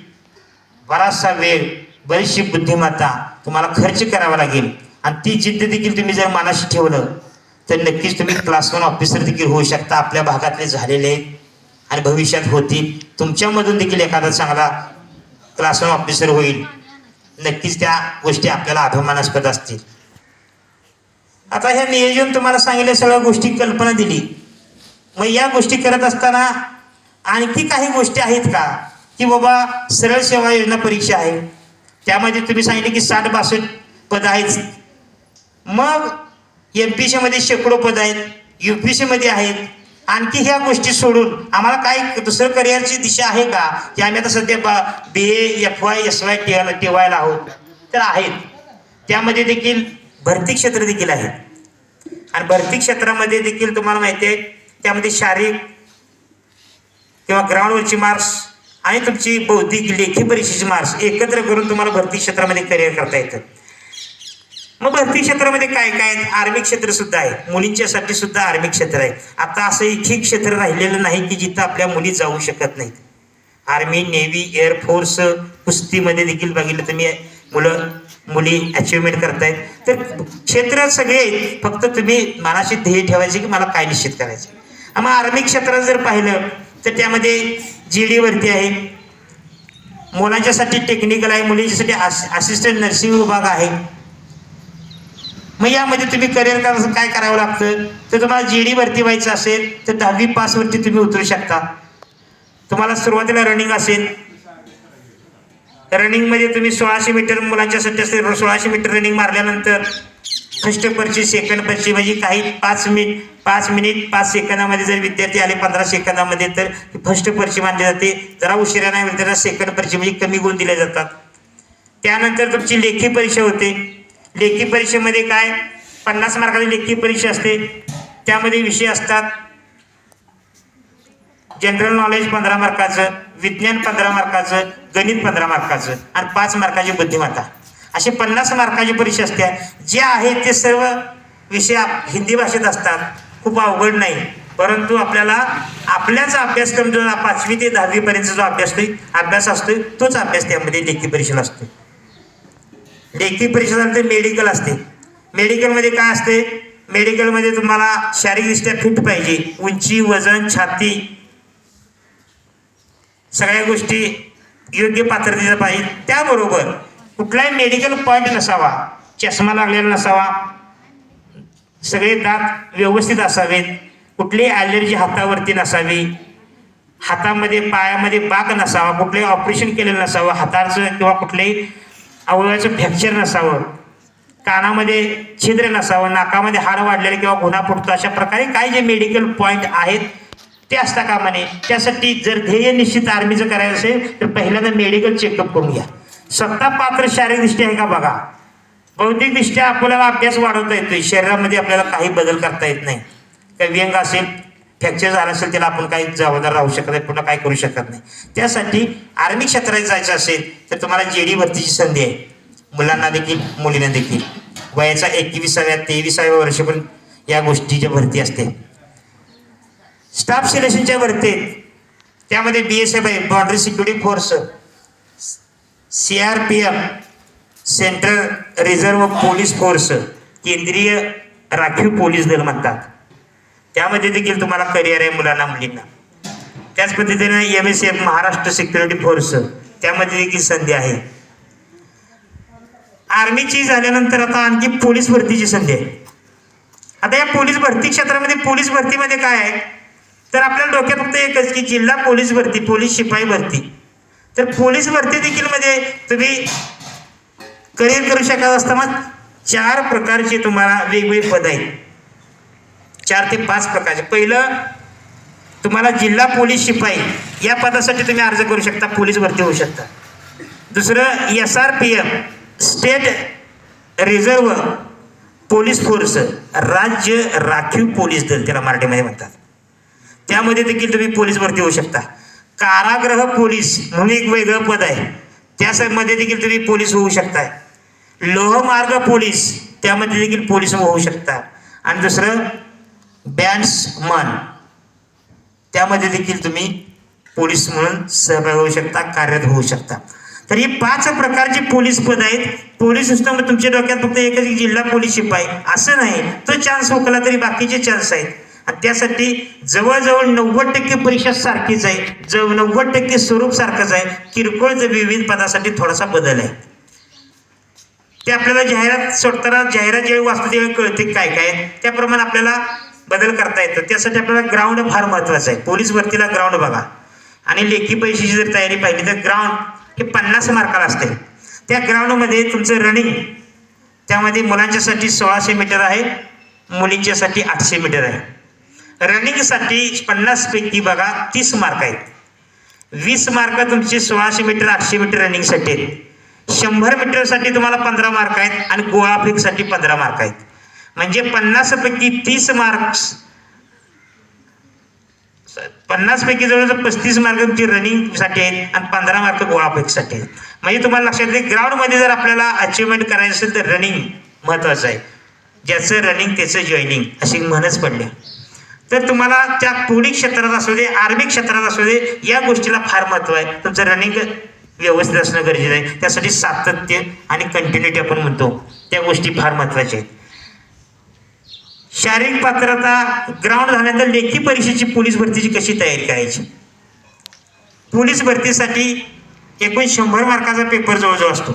बराचसा वेळ, बरीचशी बुद्धिमत्ता तुम्हाला खर्च करावा लागेल. आणि ती जिद्द देखील तुम्ही जर मनाशी ठेवलं तर नक्कीच तुम्ही क्लास 1 ऑफिसर देखील होऊ शकता. आपल्या भागातले झालेले आहेत आणि भविष्यात होतील. तुमच्यामधून देखील एखादा चांगला क्लास 1 ऑफिसर होईल. नक्कीच त्या गोष्टी आपल्याला अभिमानास्पद असतील. आता ह्या नियोजन तुम्हाला सांगितल्या सगळ्या गोष्टी कल्पना दिली. मग या गोष्टी करत असताना आणखी काही गोष्टी आहेत का की बाबा सरळ सेवा योजना परीक्षा आहे, त्यामध्ये तुम्ही सांगितले की 60-62 पद आहेत. मग MPC मध्ये शेकडो पद आहेत, UPC मध्ये आहेत. आणखी ह्या गोष्टी सोडून आम्हाला काय दुसरं करिअरची दिशा आहे का, की आम्ही आता सध्या BA FY SY टेवायला आहोत? तर आहेत. त्यामध्ये देखील भरती क्षेत्र देखील आहे. आणि भरती क्षेत्रामध्ये देखील तुम्हाला माहिती आहे, त्यामध्ये शारीरिक किंवा ग्राउंडवरची मार्क्स आणि तुमची बौद्धिक लेखी परीक्षेची मार्क्स एकत्र करून तुम्हाला भरती क्षेत्रामध्ये करिअर करता येतं. मग भरती क्षेत्रामध्ये काय काय आहेत? आर्मी क्षेत्र सुद्धा आहे, मुलींच्यासाठी सुद्धा आर्मी क्षेत्र आहे. आता असं एकही क्षेत्र राहिलेलं नाही की जिथं आपल्या मुली जाऊ शकत नाहीत. आर्मी, नेव्ही, एअरफोर्स, कुस्तीमध्ये देखील बघितलं तुम्ही मुली अचिव्हमेंट करतायत. तर क्षेत्र सगळे आहेत, फक्त तुम्ही मनाशी ध्येय ठेवायचे की मला काय निश्चित करायचं. मग आर्मी क्षेत्रात जर पाहिलं तर त्यामध्ये GD भरती आहे, मुलांच्यासाठी टेक्निकल आहे, मुलींच्यासाठी असिस्टंट नर्सिंग विभाग आहे. मग यामध्ये तुम्ही करिअर करायचं काय करावं लागतं, तर तुम्हाला GD भरती व्हायचं असेल तर 10वी पासवरती तुम्ही उतरू शकता. तुम्हाला सुरुवातीला रनिंग असेल, रनिंगमध्ये तुम्ही 1600 मीटर मुलांच्यासाठी असेल, 1600 मीटर रनिंग मारल्यानंतर फर्स्ट पर्ची, सेकंड पर्ची, म्हणजे काही 5 मिनिट 5 सेकंदामध्ये जर विद्यार्थी आले 15 सेकंदामध्ये तर फर्स्ट पर्ची मानली जाते. जरा उशिरा नाही होईल तर सेकंड पर्ची, म्हणजे कमी गुण दिले जातात. त्यानंतर तुमची लेखी परीक्षा होते. लेखी परीक्षेमध्ये काय 50 मार्काची लेखी परीक्षा असते. त्यामध्ये विषय असतात जनरल नॉलेज 15 मार्काचं, विज्ञान 15 मार्काचं, गणित 15 मार्काचं आणि 5 मार्काची बुद्धिमत्ता, असे 50 मार्काची परीक्षा असते. जे आहे ते सर्व विषय हिंदी भाषेत असतात, खूप अवघड नाही. परंतु आपल्याला आपल्याचा अभ्यासक्रम जो 5वी ते 10वी पर्यंत जो अभ्यास असतो तोच अभ्यास त्यामध्ये लेखी परीक्षेला असतो. लेखी परीक्षेनंतर मेडिकल असते. मेडिकलमध्ये काय असते, मेडिकलमध्ये तुम्हाला शारीरिकदृष्ट्या फिट पाहिजे, उंची, वजन, छाती, सगळ्या गोष्टी योग्य पात्रतेचा पाहिजे. त्याबरोबर कुठलाही मेडिकल पॉईंट नसावा, चष्मा लागलेला नसावा, सगळे दात व्यवस्थित असावेत, कुठलीही ॲलर्जी हातावरती नसावी, हातामध्ये पायामध्ये बाक नसावा, कुठलेही ऑपरेशन केलेलं नसावं, हाताचं किंवा कुठल्याही अवयवाचं फ्रॅक्चर नसावं, कानामध्ये छिद्र नसावं, नाकामध्ये हाड वाढलेले किंवा गुन्हा फुटतो, अशा प्रकारे काही जे मेडिकल पॉईंट आहेत ते असता कामा नये. त्यासाठी जर ध्येय निश्चित आर्मीचं करायचं असेल तर पहिल्यांदा मेडिकल चेकअप करून घ्या. स्वतः पात्र शारीरिकदृष्ट्या आहे का बघा. बौद्धिकदृष्ट्या आपल्याला अभ्यास वाढवता येतोय, शरीरामध्ये आपल्याला काही बदल करता येत नाही. काही व्यंग असेल, फ्रॅक्चर झालं असेल, त्याला आपण काही जबाबदार राहू शकत नाही, पुन्हा काय करू शकत नाही. त्यासाठी आर्मी क्षेत्रात जायचं असेल तर तुम्हाला GD भरतीची संधी आहे, मुलांना देखील मुलींना देखील. वयाच्या 21व्या 23व्या वर्षापर्यंत या गोष्टीची भरती असते. स्टाफ सिलेक्शनच्या भरतीत त्यामध्ये BSF आहे, border security force, CRPF, central reserve police force, केंद्रीय राखीव पोलीस दल म्हणतात. त्यामध्ये देखील तुम्हाला करिअर आहे मुलांना मुलींना. त्याच पद्धतीने MSF, महाराष्ट्र सिक्युरिटी फोर्स, त्यामध्ये देखील संधी आहे. आर्मीची झाल्यानंतर आता आणखी पोलीस भरतीची संधी आहे. आता या पोलीस भरती क्षेत्रामध्ये पोलीस भरतीमध्ये काय आहे तर आपल्याला डोक्यात फक्त एकच की जिल्हा पोलीस भरती, पोलीस शिपाई भरती. तर पोलीस भरती देखील मध्ये तुम्ही करिअर करू शकत असताना 4 प्रकारचे तुम्हाला वेगवेगळे पद आहेत, 4 ते 5 प्रकारचे. पहिलं तुम्हाला जिल्हा पोलीस शिपाई या पदासाठी तुम्ही अर्ज करू शकता, पोलीस भरती होऊ शकता. दुसरं SRPF, state reserve police force, राज्य राखीव पोलीस दल त्याला मराठीमध्ये म्हणतात. त्यामध्ये देखील तुम्ही पोलीस भरती होऊ शकता. कारागृह पोलीस म्हणून एक वेगळं पद आहे, त्यामध्ये देखील तुम्ही पोलीस होऊ शकता. लोहमार्ग पोलीस, त्यामध्ये देखील पोलीस होऊ शकता. आणि दुसरं बॅट्समन, त्यामध्ये देखील तुम्ही पोलीस म्हणून सहभागी होऊ शकता, कार्यरत होऊ शकता. तर ही 5 प्रकारची पोलीस पद आहेत. पोलीस सिस्टम तुमच्या डोक्यात फक्त एकच जिल्हा पोलीस शिपाई असं नाही, तो चान्स हुकला तरी बाकीचे चान्स आहेत. आणि त्यासाठी जवळजवळ 90% परीक्षा सारखीच आहे, 90% स्वरूप सारखंच आहे. किरकोळ विविध पदासाठी थोडासा बदल आहे. ते आपल्याला जाहिरात सोडताना जाहिरात ज्यावेळी वाचतो त्यावेळी कळते काय काय, त्याप्रमाणे आपल्याला बदल करता येतं. त्यासाठी आपल्याला ग्राउंड फार महत्त्वाचं आहे. पोलीस भरतीला ग्राउंड बघा. आणि लेखी परीक्षेची जर तयारी पाहिली तर ग्राउंड हे 50 मार्काला असते. त्या ग्राउंडमध्ये तुमचं रनिंग, त्यामध्ये मुलांच्यासाठी 1600 मीटर आहे, मुलींच्यासाठी 800 मीटर आहे. रनिंगसाठी 50 पैकी बघा 30 मार्क आहेत. 20 मार्क तुमचे 1600 मीटर 800 मीटर रनिंगसाठी आहेत. 100 मीटरसाठी तुम्हाला 15 मार्क आहेत आणि गोळाफेकसाठी 15 मार्क आहेत. म्हणजे 50 पैकी 30 मार्क्स, 50 पैकी जवळजवळ 35 मार्क तुमची रनिंगसाठी आहेत आणि 15 मार्क गोळाफेकसाठी आहेत. म्हणजे तुम्हाला लक्षात येईल ग्राउंडमध्ये जर आपल्याला अचिव्हमेंट करायचं असेल तर रनिंग महत्त्वाचं आहे. ज्याचं रनिंग त्याचं जॉईनिंग अशी म्हणच पडली. तर तुम्हाला त्या पोलीस क्षेत्रात असू दे, आर्मी क्षेत्रात असू दे, या गोष्टीला फार महत्त्व आहे. तुमचं रनिंग व्यवस्थित असणं गरजेचं आहे. त्यासाठी सातत्य आणि कंटिन्युटी आपण म्हणतो, त्या गोष्टी फार महत्त्वाच्या आहेत. शारीरिक पात्रता, ग्राउंड झाल्यानंतर लेखी परीक्षेची पोलीस भरतीची कशी तयारी करायची. पोलीस भरतीसाठी एकूण 100 मार्काचा पेपर जवळजवळ असतो.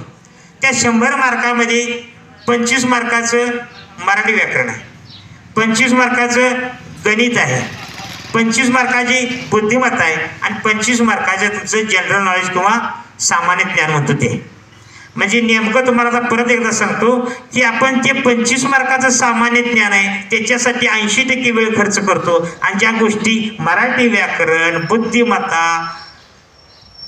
त्या 100 मार्कामध्ये 25 मार्काचं मराठी व्याकरण आहे, 25 मार्काचं गणित आहे, 25 मार्काची बुद्धिमत्ता आहे आणि 25 मार्काचं तुमचं जनरल नॉलेज किंवा सामान्य ज्ञान म्हणतो ते. म्हणजे नेमकं तुम्हाला आता परत एकदा सांगतो की आपण ते 25 मार्काचं सामान्य ज्ञान आहे त्याच्यासाठी 80% वेळ खर्च करतो आणि ज्या गोष्टी मराठी व्याकरण, बुद्धिमत्ता,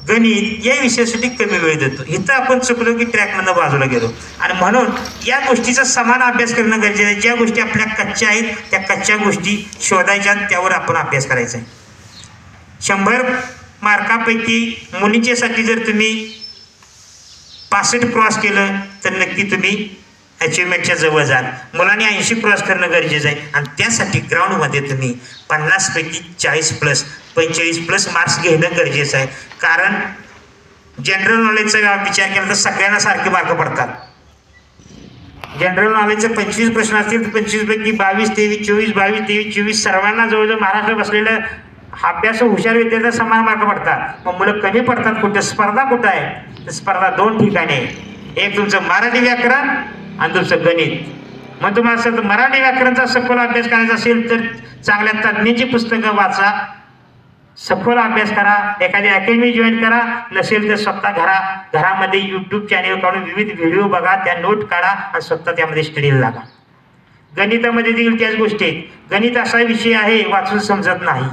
गणित या विषयासाठी कमी वेळ देतो. इथं आपण चुकलो की ट्रॅकमधनं बाजूला गेलो. आणि म्हणून या गोष्टीचा समान अभ्यास करणं गरजेचं आहे. ज्या गोष्टी आपल्या कच्च्या आहेत त्या कच्च्या गोष्टी शोधायच्या, त्यावर आपण अभ्यास करायचा आहे. 100 मार्कापैकी मुलींच्यासाठी जर तुम्ही 65 क्रॉस केलं तर नक्की तुम्ही अचिव्हमेंटच्या जवळ जाल. मुलांनी 80 क्रॉस करणं गरजेचं आहे आणि त्यासाठी ग्राउंडमध्ये तुम्ही 50 पैकी 40 प्लस 45 प्लस मार्क्स घेणं गरजेचं आहे. कारण जनरल नॉलेजचा विचार केला तर सगळ्यांना सारखे मार्क पडतात. जनरल नॉलेजचे 25 प्रश्न असतील तर 25 पैकी 22, 23, 24, 22, 23, 24 सर्वांना जवळजवळ महाराष्ट्रात बसलेलं अभ्यास हुशार विद्यार्थ्यांना समान मार्क पडतात. मग मुलं कमी पडतात कुठं, स्पर्धा कुठं आहे तर स्पर्धा 2 ठिकाणी आहे. एक तुमचं मराठी व्याकरण आणि तुमचं गणित. मग तुम्हाला असं मराठी व्याकरणचा सखोल अभ्यास करायचा असेल तर चांगल्या तज्ज्ञांची पुस्तकं वाचा, सखोल अभ्यास करा, एखादी अकॅडमी जॉईन करा, नसेल तर स्वतः घरामध्ये यूट्यूब चॅनेल काढून विविध व्हिडिओ बघा, त्या नोट काढा आणि स्वतः त्यामध्ये स्टडीला लागा. गणितामध्ये देखील त्याच गोष्टी आहेत. गणित असा विषय आहे वाचून समजत नाही.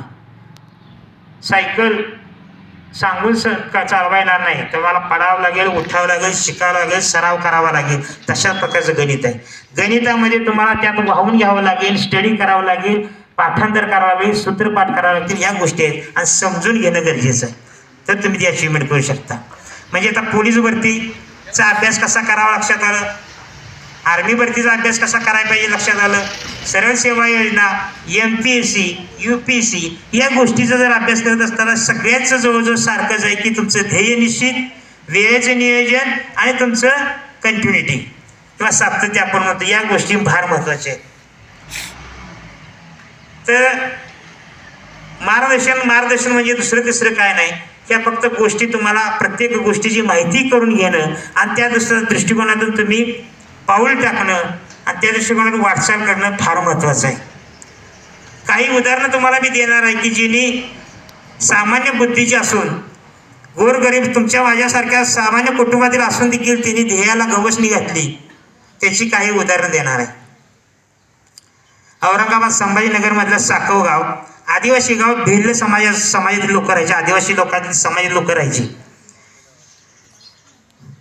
सायकल सांगून चालवायला नाही, तुम्हाला पडावं लागेल, उठावं लागेल, शिकावं लागेल, सराव करावा लागेल. तशा प्रकारचं गणित आहे. गणितामध्ये तुम्हाला त्यात वाहून घ्यावं लागेल, स्टडी करावं लागेल, पाठांतर करावं लागेल, सूत्रपाठ करावं लागतील. ह्या गोष्टी आहेत आणि समजून घेणं गरजेचं आहे. तर तुम्ही ती अचिव्हमेंट करू शकता. म्हणजे आता पोलीस भरतीचा अभ्यास कसा करावा लक्षात आलं, आर्मी भरतीचा अभ्यास कसा करायला पाहिजे लक्षात आलं, सरळ सेवा योजना, MPSC, UPSC या गोष्टीचा जर अभ्यास करत असताना सगळ्याच जवळजवळ सारखंच आहे की तुमचं ध्येय निश्चित, वेळेचं नियोजन आणि तुमचं कंटिन्युटी किंवा सातत्य आपण म्हणतो, या गोष्टी फार महत्त्वाच्या आहेत. तर मार्गदर्शन म्हणजे दुसरं तिसरं काय नाही, या फक्त गोष्टी तुम्हाला प्रत्येक गोष्टीची माहिती करून घेणं आणि त्या दृष्टिकोनातून तुम्ही पाऊल टाकणं आणि त्या दृष्टिकोनातून वाटचाल करणं फार महत्त्वाचं आहे. काही उदाहरणं तुम्हाला मी देणार आहे की जिनी सामान्य बुद्धीची असून गोरगरीब तुमच्या माझ्यासारख्या सामान्य कुटुंबातील असून देखील त्यांनी ध्येयाला गवसणी घातली, त्याची काही उदाहरणं देणार आहे. औरंगाबाद संभाजीनगरमधलं साकव गाव, आदिवासी गाव, भिल्ल समाजातील लोक राहायचे, आदिवासी लोकांतील समाजातील लोक राहायची.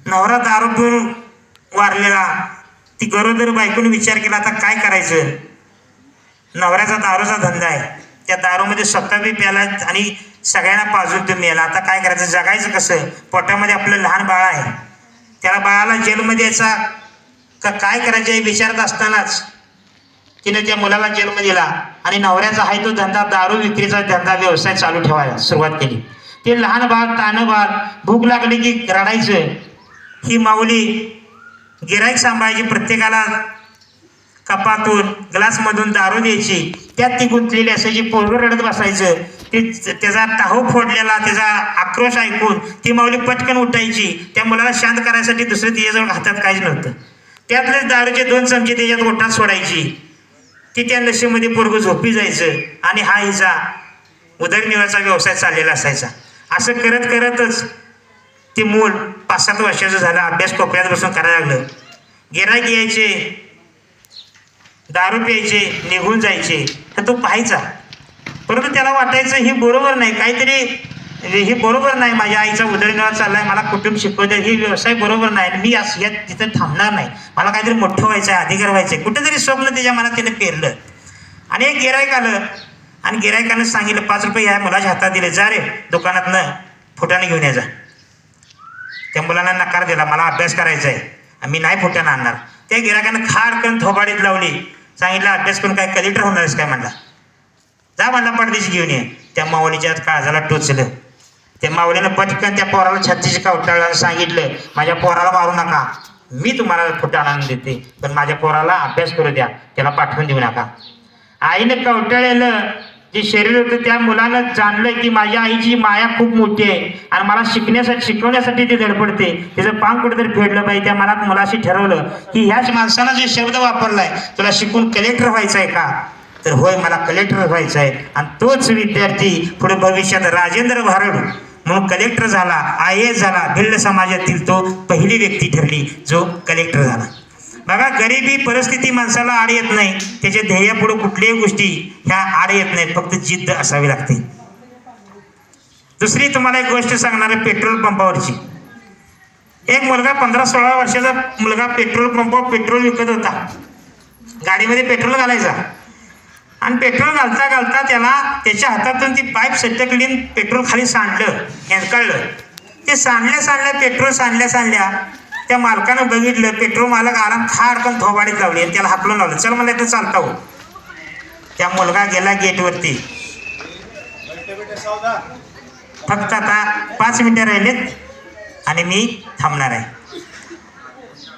नवरा दारू पिऊन वारलेला, ती गरोदर बायकोने विचार केला आता काय करायचं. नवऱ्याचा दारूचा धंदा आहे, त्या दारूमध्ये स्वतः बी प्याला आणि सगळ्यांना पाजून तो मेला. आता काय करायचं, जगायचं कसं. पोटामध्ये आपलं लहान बाळ आहे, त्याला बाळाला जेलमध्ये यायचा का काय करायचं हे विचारत असतानाच तिने त्या मुलाला जेलमध्ये दिला आणि नवऱ्याचा आहे तो धंदा, दारू विक्रीचा धंदा, व्यवसाय चालू ठेवायला सुरुवात केली. ते लहान बाळ, तानं बाळ, भूक लागली की रडायचं. ही माऊली गिराईक सांभाळायची, प्रत्येकाला कपातून ग्लासमधून दारू द्यायची, त्यात ती गुंतलेली असायची. पोरगं रडत बसायचं, ते त्याचा टाहू फोडलेला, त्याचा आक्रोश ऐकून ती माऊली पटकन उठायची. त्या मुलाला शांत करायसाठी दुसरं तिच्याजवळ हातात काहीच नव्हतं, त्यातलेच दारूचे 2 चमचे त्याच्यात ओठात सोडायची. ती त्या नशेमध्ये पोरगं झोपी जायचं आणि हा हिचा उदरनिर्वाहाचा व्यवसाय चाललेला असायचा. असं करत करतच ते मूल 5-7 वर्षाचं झालं, अभ्यास कोपऱ्यात बसून करायला लागलं. गिऱ्हाईक यायचे, दारू प्यायचे, निघून जायचे, तर तो पाहायचा. परंतु त्याला वाटायचं हे बरोबर नाही, काहीतरी हे बरोबर नाही, माझ्या आईचा उदरनिर्वाह चाललाय, मला कुटुंब शिकवते, ही व्यवसाय बरोबर नाही, मी असं यात तिथं थांबणार नाही, मला काहीतरी मोठं व्हायचं आहे, अधिकार व्हायचं आहे. कुठेतरी स्वप्न त्याच्या मनात त्याने पेरलं. आणि एक गिऱ्हाईक आलं आणि गिऱ्हाईकानं सांगितलं, 5 रुपये ह्या मुलाच्या हातात दिले, जा रे दुकानातनं फुटाणे घेऊन यायचा. त्या मुलांना नकार दिला, मला अभ्यास करायचा आहे, मी नाही फुटाणं आणणार. त्या गिऱ्हाईकानं खाडकन थोबाडीत लावली, सांगितलं अभ्यास करून काय कलेक्टर होणारच काय म्हणला, जा म्हणला परदेशी घेऊन ये. त्या माऊलीच्या काळजाला टोचलं. त्या माऊलीनं पटकन त्या पोराला छत्तीशी कवटाळायला सांगितलं, माझ्या पोराला मारू नका, मी तुम्हाला फुटाणा आणून देते, पण माझ्या पोराला अभ्यास करू द्या, त्याला पाठवून देऊ नका. आईनं कवटाळलेलं जे शरीर होतं त्या मुलानं जाणलं की माझ्या आईची माया खूप मोठी आहे आणि मला शिकवण्यासाठी ती धडपडते, त्याचं पांग कुठेतरी फेडलं पाहिजे. त्या मनात मुलाशी ठरवलं की ह्याच माणसानं जे शब्द वापरलाय, तुला शिकून कलेक्टर व्हायचं आहे का, तर होय मला कलेक्टर व्हायचं आहे. आणि तोच विद्यार्थी पुढे भविष्यात राजेंद्र भारड म्हणून कलेक्टर झाला, IAS झाला. भिल्ल समाजातील तो पहिली व्यक्ती ठरली जो कलेक्टर झाला. बघा, गरिबी परिस्थिती माणसाला आड येत नाही, त्याच्या ध्येयापुढे कुठल्याही गोष्टी ह्या आड येत नाहीत, फक्त जिद्द असावी लागते. दुसरी तुम्हाला एक गोष्ट सांगणार आहे, पेट्रोल पंपावरची. एक मुलगा 15-16 वर्षाचा मुलगा पेट्रोल पंपावर पेट्रोल विकत होता. गाडीमध्ये पेट्रोल घालायचा आणि पेट्रोल घालता घालता त्याला त्याच्या हातातून ती पाईप सटकली, पेट्रोल खाली सांडलं, हेंदकाळलं. ते सांडल्या पेट्रोल सांडल्या त्या मालकानं बघितलं, पेट्रोल मालक आराम खाडकन थोबाडीत लावली आणि त्याला हाकलून लावलं, चल मला इथं चालता हो. त्या मुलगा गेला गेटवरती. फक्त आता 5 मिनिटं राहिलेत आणि मी थांबणार आहे.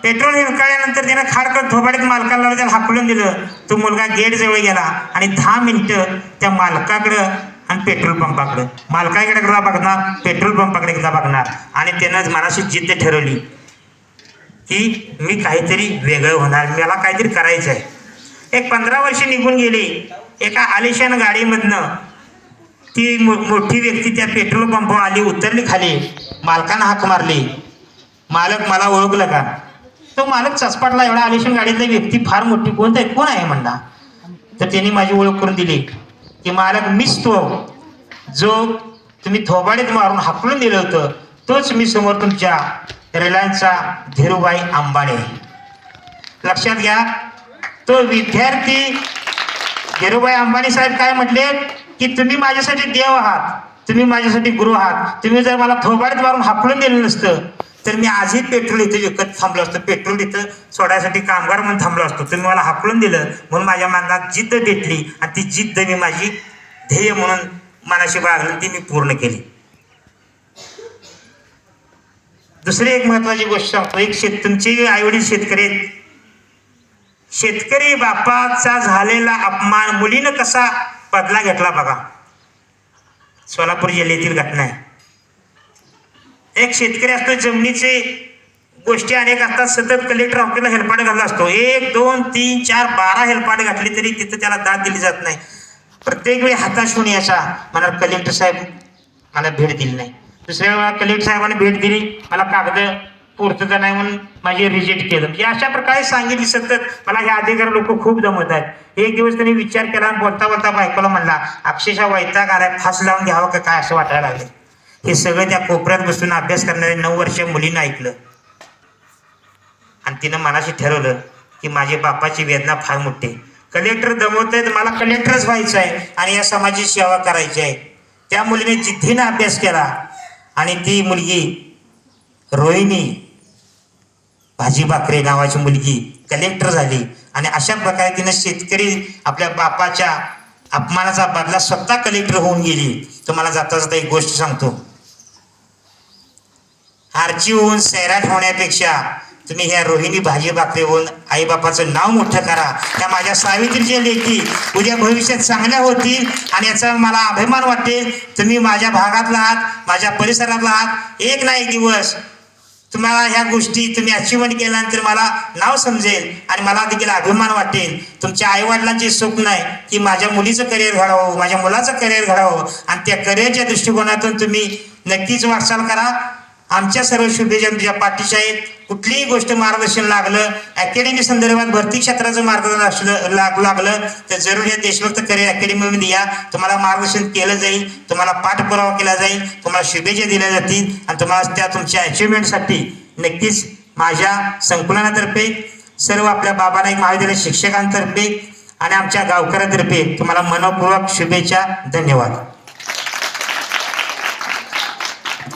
पेट्रोल हिरकाळल्यानंतर त्यानं खाडकन थोबाडीत मालकाला लावलं, त्याला हाकलून दिलं. तो मुलगा गेटजवळ गेला आणि 10 मिनिटं त्या मालकाकडं आणि पेट्रोल पंपाकडं, मालकाकडे एकदा बघणार, पेट्रोल पंपाकडे एकदा बघणार. आणि त्यानं मनाशी जिद्द ठरवली की मी काहीतरी वेगळं होणार, मला काहीतरी करायचं आहे. एक 15 वर्ष निघून गेली. एका आलिशान गाडीमधनं ती मोठी व्यक्ती त्या पेट्रोल पंपावर आली, उतरली खाली. मालकानं हाक मारली, मालक मला ओळखलं का? तो मालक चसपाटला, एवढा आलिशान गाडीतली व्यक्ती फार मोठी, कोण आहे म्हणला. तर त्यांनी माझी ओळख करून दिली की मालक मीच तो जो तुम्ही थोबाडीत मारून हाकलून दिलं होतं, तोच मी समोर तुमच्या रिलायन्सचा धीरूभाई अंबानी. लक्षात घ्या, तो विद्यार्थी धीरूभाई अंबानी साहेब काय म्हटले की तुम्ही माझ्यासाठी देव आहात, तुम्ही माझ्यासाठी गुरु आहात. तुम्ही जर मला थोबाडीत मारून हाकलून दिलं नसतं तर मी आजही पेट्रोल इथं विकत थांबलो असतो, पेट्रोल इथं सोडायसाठी कामगार म्हणून थांबलो असतो. तुम्ही मला हाकलून दिलं म्हणून माझ्या मनात जिद्द भेटली आणि ती जिद्द मी माझी ध्येय म्हणून मनाशी बाळगली, ती मी पूर्ण केली. दुसरी एक महत्वाची गोष्ट सांगतो. एक तुमचे आईवडील शेतकरी आहेत. शेतकरी बापाचा झालेला अपमान मुलीनं कसा बदला घेतला बघा. सोलापूर जिल्ह्यातील घटना आहे. एक शेतकरी असतो, जमिनीचे गोष्टी अनेक असतात, सतत कलेक्टर ऑफिसला हेलपाट घातला असतो. 1, 2, 3, 4, 12 हेलपाट घातली तरी तिथं त्याला दाद दिली जात नाही. प्रत्येक वेळी हताश होऊन याचा मला कलेक्टर साहेब मला भेट दिली नाही. दुसऱ्या वेळा कलेक्टर साहेबांनी भेट दिली, मला कागद पूर्तता नाही म्हणून माझे रिजेक्ट केलं. म्हणजे अशा प्रकारे सांगितली सतत. मला हे अधिकारी लोक खूप दमत आहेत. एक दिवस त्यांनी विचार केला आणि बोलता बोलता बायकोला म्हणला, अक्षरशः वैताग आलाय, फास लावून घ्यावं का काय असं वाटायला लागलं. हे सगळं त्या कोपऱ्यात बसून अभ्यास करणाऱ्या 9 वर्षीय मुलीनं ऐकलं आणि तिनं मनाशी ठरवलं की माझ्या बापाची वेदना फार मोठी. कलेक्टर दमवत आहेत, मला कलेक्टरच व्हायचं आहे आणि या समाजाची सेवा करायची आहे. त्या मुलीने जिद्दीनं अभ्यास केला आणि ती मुलगी रोहिणी भाजी बाकरे नावाची मुलगी कलेक्टर झाली. आणि अशा प्रकारे तिनं शेतकरी आपल्या बापाच्या अपमानाचा बदला स्वतः कलेक्टर होऊन गेली. तुम्हाला जाता जाता एक गोष्ट सांगतो. आरची होऊन सैराट होण्यापेक्षा तुम्ही ह्या रोहिणी भाजी बाकरे होऊन आईबापाचं नाव मोठं करा. त्या माझ्या सावित्रीच्या लेखी उद्या भविष्यात चांगल्या होतील आणि याचा मला अभिमान वाटेल. तुम्ही माझ्या भागातला आहात, माझ्या परिसरातला आहात. एक ना एक दिवस तुम्हाला ह्या गोष्टी तुम्ही अचिव्हमेंट केल्यानंतर मला नाव समजेल आणि मला देखील अभिमान वाटेल. तुमच्या आईवडिलांचे स्वप्न आहे की माझ्या मुलीचं करिअर घडावं, माझ्या मुलाचं करिअर घडावं आणि त्या करिअरच्या दृष्टिकोनातून तुम्ही नक्कीच वाटचाल करा. आमच्या सर्व शुभेच्छा तुझ्या पाठीशी आहेत. कुठलीही गोष्ट मार्गदर्शन लागलं, अकॅडमी संदर्भात भरती क्षेत्राचं मार्गदर्शन लागलं तर जरूर या देशभक्त करिअर अकॅडमीमध्ये या. तुम्हाला मार्गदर्शन केलं जाईल, तुम्हाला पाठपुरावा केला जाईल, तुम्हाला शुभेच्छा दिल्या जातील आणि तुम्हाला त्या तुमच्या अचिव्हमेंटसाठी नक्कीच माझ्या संकुलनातर्फे, सर्व आपल्या बाबानाईक महाविद्यालय शिक्षकांतर्फे आणि आमच्या गावकऱ्यांतर्फे तुम्हाला मनपूर्वक शुभेच्छा. धन्यवाद.